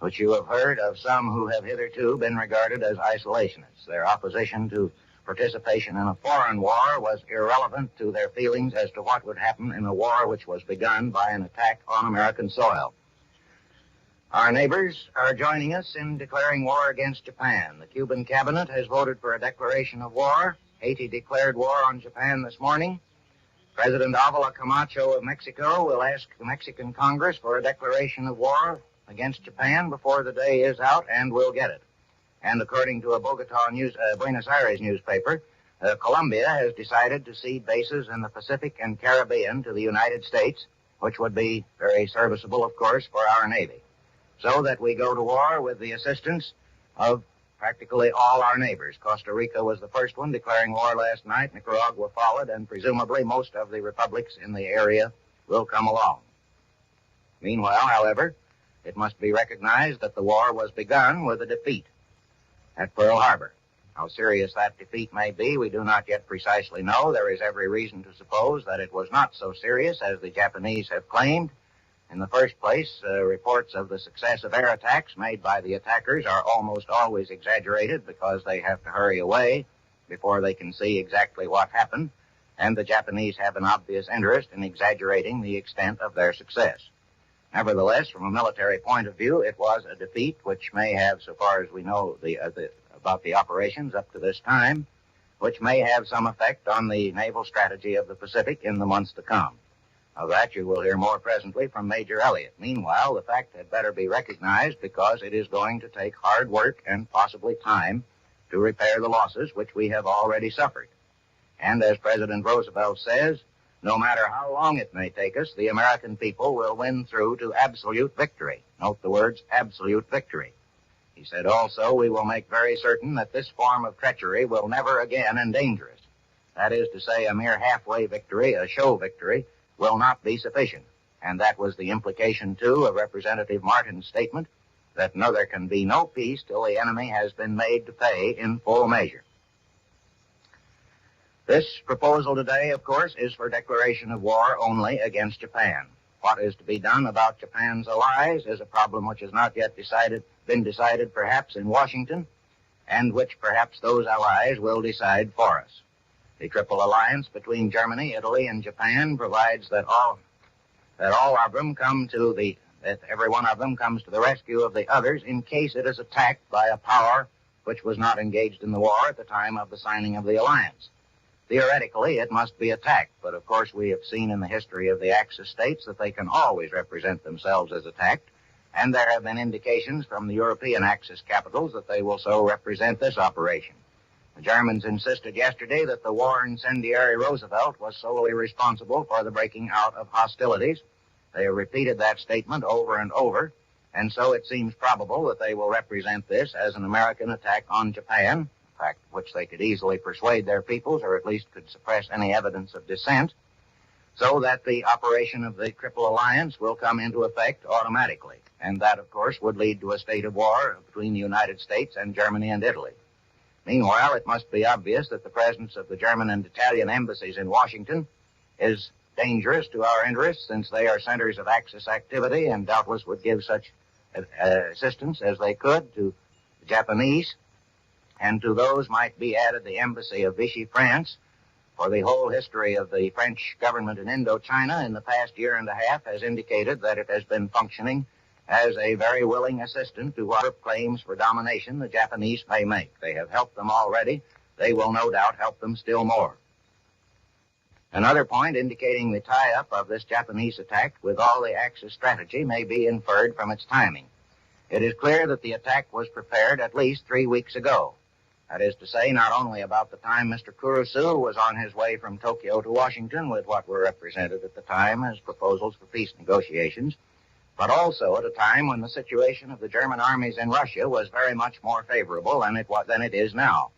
which you have heard of some who have hitherto been regarded as isolationists. Their opposition to participation in a foreign war was irrelevant to their feelings as to what would happen in a war which was begun by an attack on American soil. Our neighbors are joining us in declaring war against Japan. The Cuban cabinet has voted for a declaration of war. Haiti declared war on Japan this morning. President Avila Camacho of Mexico will ask the Mexican Congress for a declaration of war against Japan before the day is out, and will get it. And according to a Buenos Aires newspaper, Colombia has decided to cede bases in the Pacific and Caribbean to the United States, which would be very serviceable, of course, for our Navy. So that we go to war with the assistance of practically all our neighbors. Costa Rica was the first one declaring war last night. Nicaragua followed, and presumably most of the republics in the area will come along. Meanwhile, however, it must be recognized that the war was begun with a defeat at Pearl Harbor. How serious that defeat may be, we do not yet precisely know. There is every reason to suppose that it was not so serious as the Japanese have claimed. In the first place, reports of the success of air attacks made by the attackers are almost always exaggerated because they have to hurry away before they can see exactly what happened, and the Japanese have an obvious interest in exaggerating the extent of their success. Nevertheless, from a military point of view, it was a defeat which may have, so far as we know about the operations up to this time, which may have some effect on the naval strategy of the Pacific in the months to come. Of that you will hear more presently from Major Elliott. Meanwhile, the fact had better be recognized because it is going to take hard work and possibly time to repair the losses which we have already suffered. And as President Roosevelt says, no matter how long it may take us, the American people will win through to absolute victory. Note the words absolute victory. He said also, we will make very certain that this form of treachery will never again endanger us. That is to say, a mere halfway victory, a show victory, will not be sufficient. And that was the implication, too, of Representative Martin's statement that no, there can be no peace till the enemy has been made to pay in full measure. This proposal today, of course, is for declaration of war only against Japan. What is to be done about Japan's allies is a problem which has not yet been decided perhaps in Washington, and which perhaps those allies will decide for us. The Triple Alliance between Germany, Italy, and Japan provides that every one of them comes to the rescue of the others in case it is attacked by a power which was not engaged in the war at the time of the signing of the alliance. Theoretically, it must be attacked, but of course we have seen in the history of the Axis states that they can always represent themselves as attacked, and there have been indications from the European Axis capitals that they will so represent this operation. The Germans insisted yesterday that the war incendiary Roosevelt was solely responsible for the breaking out of hostilities. They have repeated that statement over and over, and so it seems probable that they will represent this as an American attack on Japan, a fact which they could easily persuade their peoples, or at least could suppress any evidence of dissent, so that the operation of the Triple Alliance will come into effect automatically. And that, of course, would lead to a state of war between the United States and Germany and Italy. Meanwhile, it must be obvious that the presence of the German and Italian embassies in Washington is dangerous to our interests, since they are centers of Axis activity and doubtless would give such assistance as they could to the Japanese. And to those might be added the embassy of Vichy, France, for the whole history of the French government in Indochina in the past year and a half has indicated that it has been functioning as a very willing assistant to whatever claims for domination the Japanese may make. They have helped them already. They will no doubt help them still more. Another point indicating the tie-up of this Japanese attack with all the Axis strategy may be inferred from its timing. It is clear that the attack was prepared at least 3 weeks ago. That is to say, not only about the time Mr. Kurusu was on his way from Tokyo to Washington with what were represented at the time as proposals for peace negotiations, but also at a time when the situation of the German armies in Russia was very much more favorable than it is now.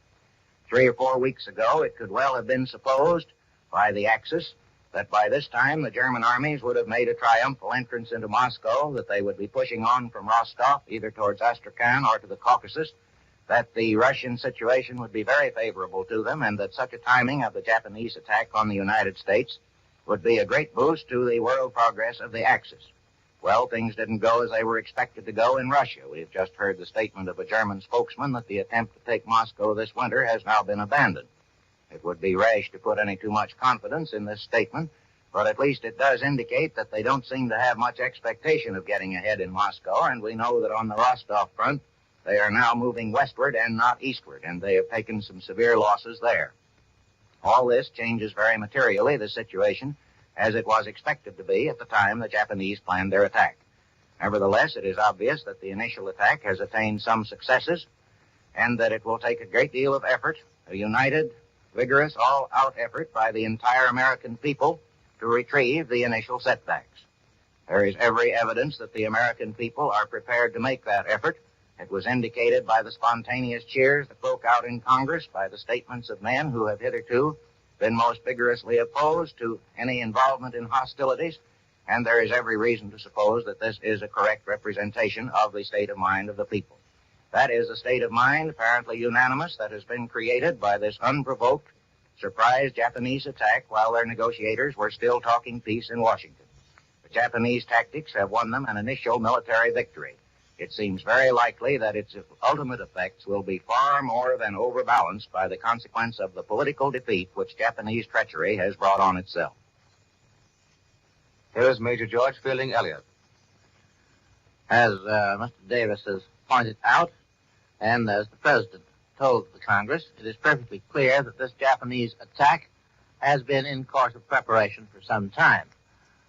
3 or 4 weeks ago, it could well have been supposed by the Axis that by this time the German armies would have made a triumphal entrance into Moscow, that they would be pushing on from Rostov either towards Astrakhan or to the Caucasus, that the Russian situation would be very favorable to them, and that such a timing of the Japanese attack on the United States would be a great boost to the world progress of the Axis. Well, things didn't go as they were expected to go in Russia. We've just heard the statement of a German spokesman that the attempt to take Moscow this winter has now been abandoned. It would be rash to put any too much confidence in this statement, but at least it does indicate that they don't seem to have much expectation of getting ahead in Moscow, and we know that on the Rostov front, they are now moving westward and not eastward, and they have taken some severe losses there. All this changes very materially the situation as it was expected to be at the time the Japanese planned their attack. Nevertheless, it is obvious that the initial attack has attained some successes, and that it will take a great deal of effort, a united, vigorous, all-out effort by the entire American people to retrieve the initial setbacks. There is every evidence that the American people are prepared to make that effort. It was indicated by the spontaneous cheers that broke out in Congress, by the statements of men who have hitherto been most vigorously opposed to any involvement in hostilities, and there is every reason to suppose that this is a correct representation of the state of mind of the people. That is a state of mind, apparently unanimous, that has been created by this unprovoked, surprise Japanese attack while their negotiators were still talking peace in Washington. The Japanese tactics have won them an initial military victory. It seems very likely that its ultimate effects will be far more than overbalanced by the consequence of the political defeat which Japanese treachery has brought on itself. Here is Major George Fielding Elliott. As Mr. Davis has pointed out, and as the President told the Congress, it is perfectly clear that this Japanese attack has been in course of preparation for some time.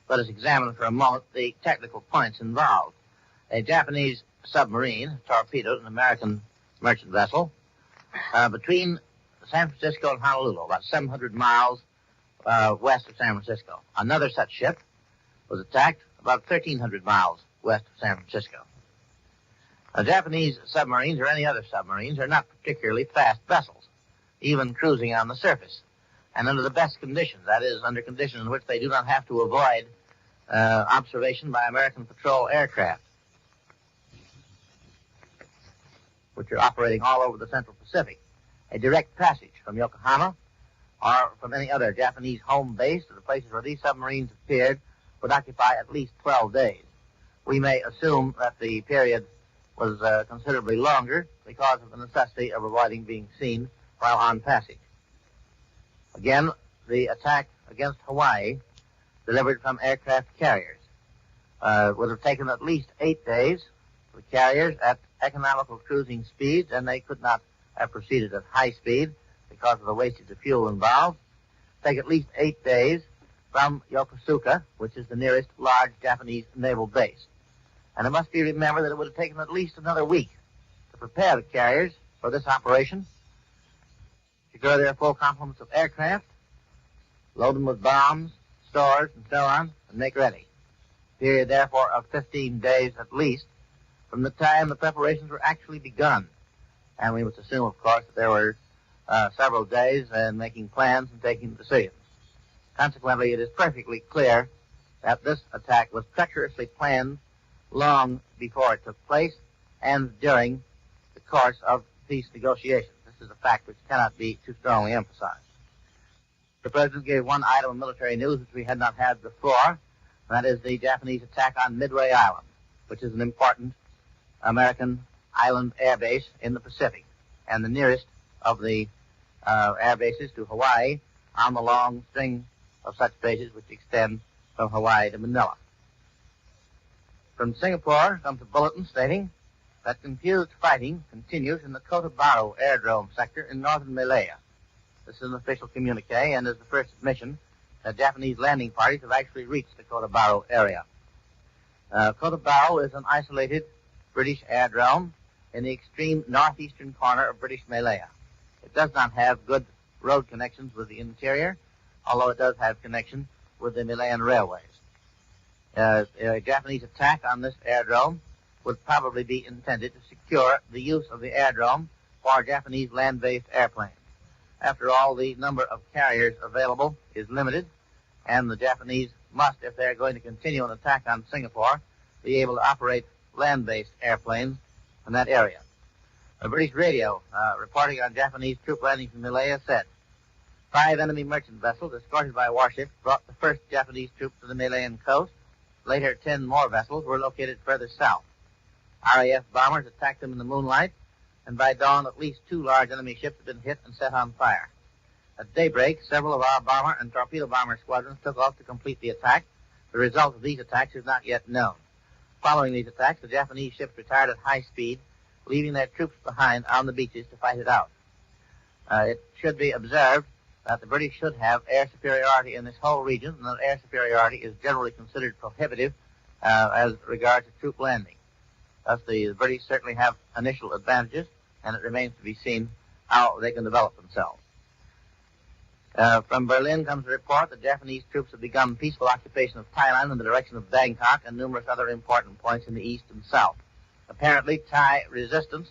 Let us examine for a moment the technical points involved. A Japanese submarine torpedoed an American merchant vessel between San Francisco and Honolulu, about 700 miles west of San Francisco. Another such ship was attacked about 1,300 miles west of San Francisco. Japanese submarines, or any other submarines, are not particularly fast vessels, even cruising on the surface. And under the best conditions, that is, under conditions in which they do not have to avoid observation by American patrol aircraft, which are operating all over the Central Pacific. A direct passage from Yokohama or from any other Japanese home base to the places where these submarines appeared would occupy at least 12 days. We may assume that the period was considerably longer because of the necessity of avoiding being seen while on passage. Again, the attack against Hawaii, delivered from aircraft carriers, would have taken at least 8 days. The carriers at economical cruising speeds, and they could not have proceeded at high speed because of the wastage of fuel involved. Take at least 8 days from Yokosuka, which is the nearest large Japanese naval base. And it must be remembered that it would have taken at least another week to prepare the carriers for this operation, secure their full complements of aircraft, load them with bombs, stores, and so on, and make ready. A period, therefore, of 15 days at least from the time the preparations were actually begun. And we must assume, of course, that there were several days in making plans and taking decisions. Consequently, it is perfectly clear that this attack was treacherously planned long before it took place and during the course of peace negotiations. This is a fact which cannot be too strongly emphasized. The President gave one item of military news which we had not had before, and that is the Japanese attack on Midway Island, which is an important American island air base in the Pacific, and the nearest of the air bases to Hawaii on the long string of such bases which extend from Hawaii to Manila. From Singapore comes a bulletin stating that confused fighting continues in the Kota Bharu airdrome sector in northern Malaya. This is an official communique and is the first admission that Japanese landing parties have actually reached the Kota Bharu area. Kota Bharu is an isolated British airdrome in the extreme northeastern corner of British Malaya. It does not have good road connections with the interior, although it does have connection with the Malayan railways. A Japanese attack on this airdrome would probably be intended to secure the use of the airdrome for Japanese land-based airplanes. After all, the number of carriers available is limited, and the Japanese must, if they're going to continue an attack on Singapore, be able to operate land-based airplanes in that area. A British radio reporting on Japanese troop landings in Malaya said, 5 enemy merchant vessels escorted by warships brought the first Japanese troops to the Malayan coast. Later, 10 more vessels were located further south. RAF bombers attacked them in the moonlight, and by dawn, at least 2 large enemy ships had been hit and set on fire. At daybreak, several of our bomber and torpedo bomber squadrons took off to complete the attack. The result of these attacks is not yet known. Following these attacks, the Japanese ships retired at high speed, leaving their troops behind on the beaches to fight it out. It should be observed that the British should have air superiority in this whole region, and that air superiority is generally considered prohibitive as regards to troop landing. Thus, the British certainly have initial advantages, and it remains to be seen how they can develop themselves. From Berlin comes a report that Japanese troops have begun peaceful occupation of Thailand in the direction of Bangkok and numerous other important points in the east and south. Apparently, Thai resistance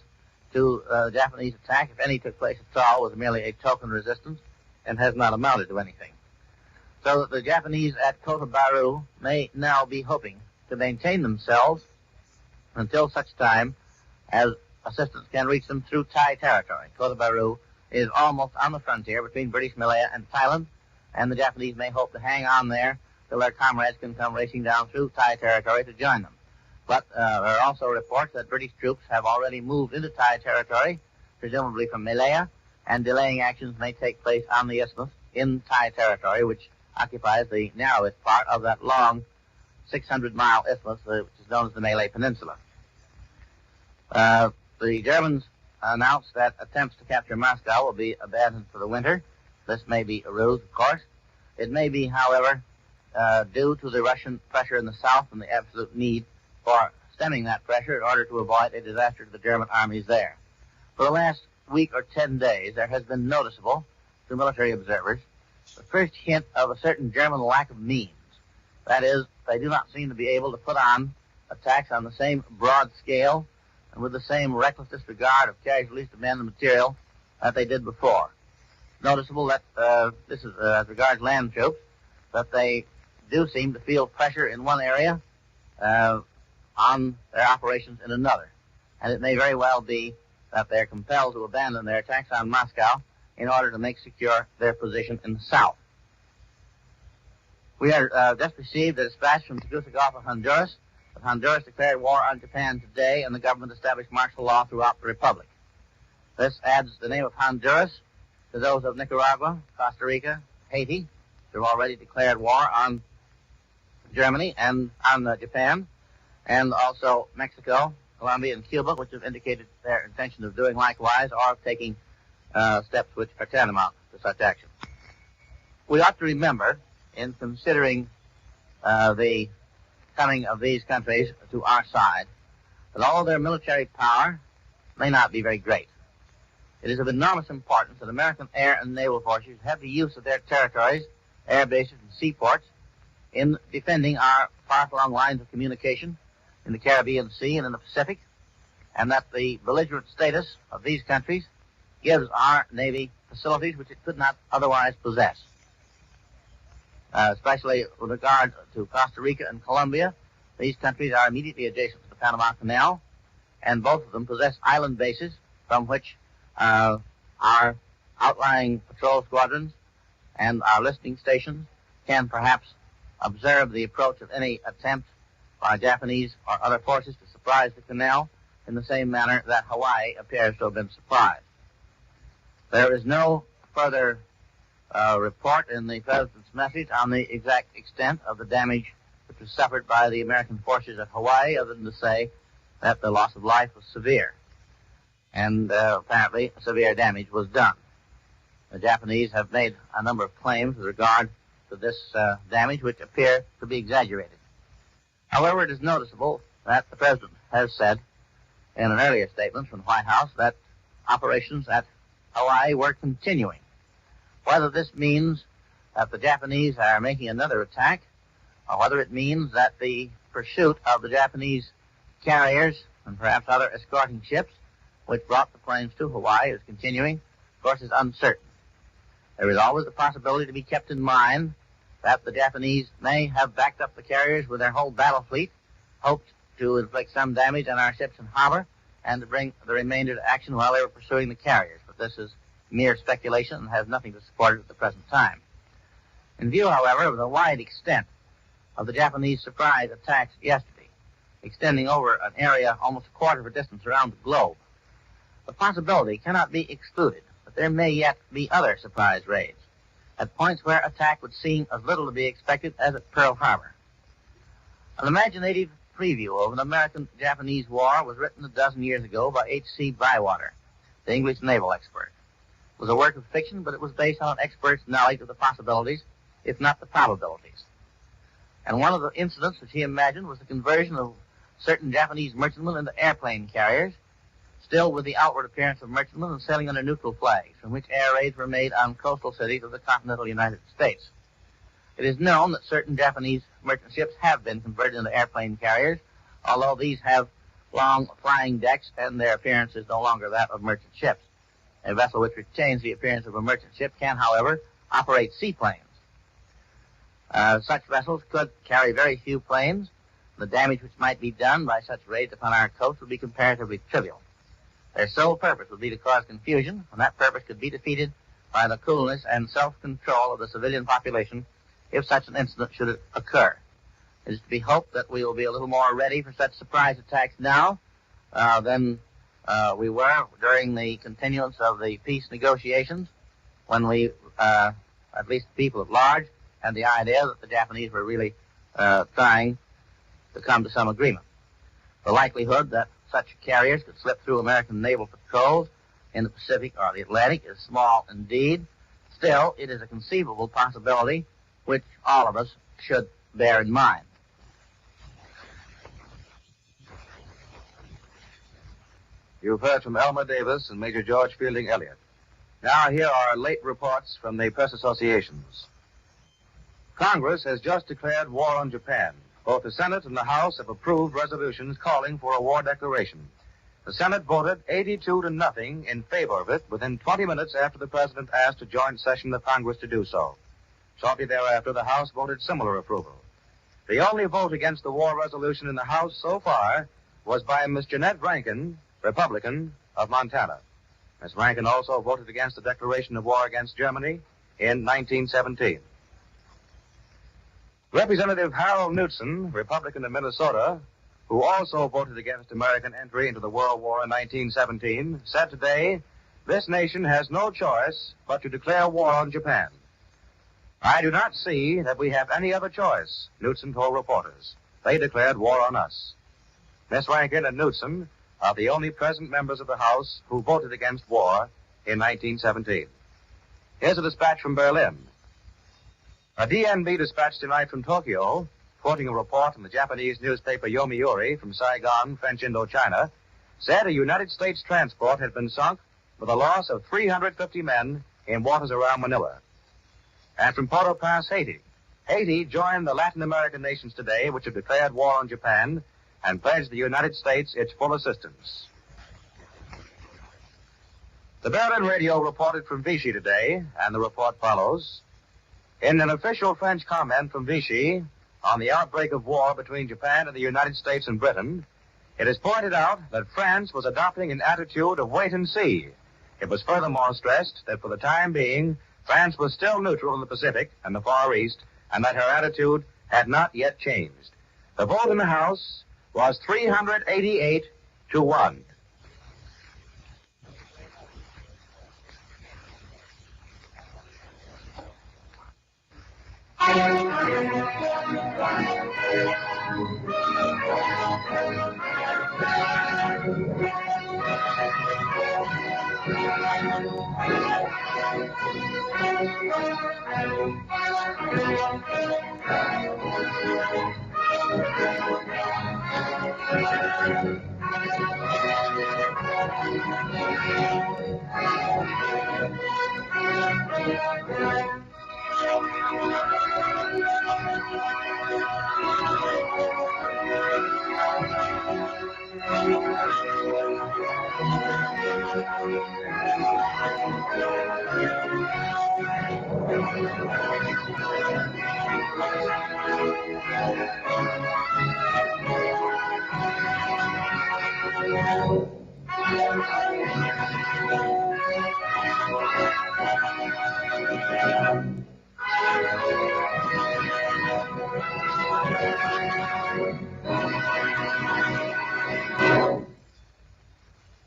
to the Japanese attack, if any took place at all, was merely a token resistance and has not amounted to anything. So that the Japanese at Kota Bharu may now be hoping to maintain themselves until such time as assistance can reach them through Thai territory. Kota Bharu is almost on the frontier between British Malaya and Thailand, and the Japanese may hope to hang on there till their comrades can come racing down through Thai territory to join them. But there are also reports that British troops have already moved into Thai territory, presumably from Malaya, and delaying actions may take place on the isthmus in Thai territory, which occupies the narrowest part of that long 600-mile isthmus, which is known as the Malay Peninsula. The Germans announced that attempts to capture Moscow will be abandoned for the winter. This may be a ruse, of course. It may be, however, due to the Russian pressure in the south and the absolute need for stemming that pressure in order to avoid a disaster to the German armies there. For the last week or 10 days, there has been noticeable, to military observers, the first hint of a certain German lack of means. That is, they do not seem to be able to put on attacks on the same broad scale and with the same reckless disregard of casualties to men and material that they did before. Noticeable that this is as regards land troops, that they do seem to feel pressure in one area on their operations in another. And it may very well be that they're compelled to abandon their attacks on Moscow in order to make secure their position in the south. We have just received a dispatch from Tegucigalpa of Honduras that Honduras declared war on Japan today and the government established martial law throughout the republic. This adds the name of Honduras to those of Nicaragua, Costa Rica, Haiti, who have already declared war on Germany and on Japan, and also Mexico, Colombia, and Cuba, which have indicated their intention of doing likewise or of taking steps which are tantamount to such action. We ought to remember, in considering the coming of these countries to our side, that all their military power may not be very great. It is of enormous importance that American air and naval forces have the use of their territories, air bases, and seaports in defending our far-flung lines of communication in the Caribbean Sea and in the Pacific, and that the belligerent status of these countries gives our Navy facilities which it could not otherwise possess. Especially with regard to Costa Rica and Colombia, these countries are immediately adjacent to the Panama Canal, and both of them possess island bases from which our outlying patrol squadrons and our listening stations can perhaps observe the approach of any attempt by Japanese or other forces to surprise the canal in the same manner that Hawaii appears to have been surprised. There is no further report in the President's message on the exact extent of the damage which was suffered by the American forces at Hawaii, other than to say that the loss of life was severe. And apparently severe damage was done. The Japanese have made a number of claims with regard to this damage, which appear to be exaggerated. However, it is noticeable that the President has said in an earlier statement from the White House that operations at Hawaii were continuing. Whether this means that the Japanese are making another attack, or whether it means that the pursuit of the Japanese carriers and perhaps other escorting ships which brought the planes to Hawaii is continuing, of course, is uncertain. There is always the possibility to be kept in mind that the Japanese may have backed up the carriers with their whole battle fleet, hoped to inflict some damage on our ships in harbor, and to bring the remainder to action while they were pursuing the carriers. But this is mere speculation and has nothing to support it at the present time. In view, however, of the wide extent of the Japanese surprise attacks yesterday, extending over an area almost a quarter of a distance around the globe, the possibility cannot be excluded that there may yet be other surprise raids at points where attack would seem as little to be expected as at Pearl Harbor. An imaginative preview of an American-Japanese war was written a dozen years ago by H.C. Bywater, the English naval expert. It was a work of fiction, but it was based on an expert's knowledge of the possibilities, if not the probabilities. And one of the incidents which he imagined was the conversion of certain Japanese merchantmen into airplane carriers, still with the outward appearance of merchantmen and sailing under neutral flags, from which air raids were made on coastal cities of the continental United States. It is known that certain Japanese merchant ships have been converted into airplane carriers, although these have long flying decks and their appearance is no longer that of merchant ships. A vessel which retains the appearance of a merchant ship can, however, operate seaplanes. Such vessels could carry very few planes. The damage which might be done by such raids upon our coast would be comparatively trivial. Their sole purpose would be to cause confusion, and that purpose could be defeated by the coolness and self-control of the civilian population if such an incident should occur. It is to be hoped that we will be a little more ready for such surprise attacks now than we were during the continuance of the peace negotiations, when we, at least the people at large, had the idea that the Japanese were really trying to come to some agreement. The likelihood that such carriers could slip through American naval patrols in the Pacific or the Atlantic is small indeed. Still, it is a conceivable possibility which all of us should bear in mind. You've heard from Elmer Davis and Major George Fielding Elliott. Now here are late reports from the press associations. Congress has just declared war on Japan. Both the Senate and the House have approved resolutions calling for a war declaration. The Senate voted 82-0 in favor of it within 20 minutes after the President asked a joint session of Congress to do so. Shortly thereafter, the House voted similar approval. The only vote against the war resolution in the House so far was by Miss Jeanette Rankin, Republican of Montana. Miss Rankin also voted against the declaration of war against Germany in 1917. Representative Harold Knudsen, Republican of Minnesota, who also voted against American entry into the World War in 1917, said today, "This nation has no choice but to declare war on Japan." "I do not see that we have any other choice," Knudsen told reporters. "They declared war on us." Miss Rankin and Knudsen are the only present members of the House who voted against war in 1917. Here's a dispatch from Berlin. A DNB dispatch tonight from Tokyo, quoting a report from the Japanese newspaper Yomiuri from Saigon, French Indochina, said a United States transport had been sunk with a loss of 350 men in waters around Manila. And from Port-au-Prince, Haiti. Haiti joined the Latin American nations today, which have declared war on Japan and pledged the United States its full assistance. The Berlin radio reported from Vichy today, and the report follows. In an official French comment from Vichy on the outbreak of war between Japan and the United States and Britain, it is pointed out that France was adopting an attitude of wait and see. It was furthermore stressed that for the time being, France was still neutral in the Pacific and the Far East, and that her attitude had not yet changed. The vote in the House was 388-1.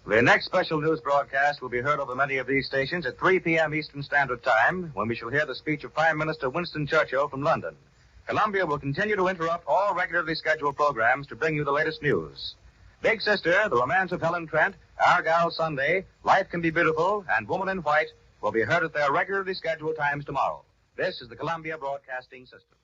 The next special news broadcast will be heard over many of these stations at 3 p.m. Eastern Standard Time, when we shall hear the speech of Prime Minister Winston Churchill from London. Columbia will continue to interrupt all regularly scheduled programs to bring you the latest news. Big Sister, The Romance of Helen Trent, Our Gal Sunday, Life Can Be Beautiful, and Woman in White will be heard at their regularly scheduled times tomorrow. This is the Columbia Broadcasting System.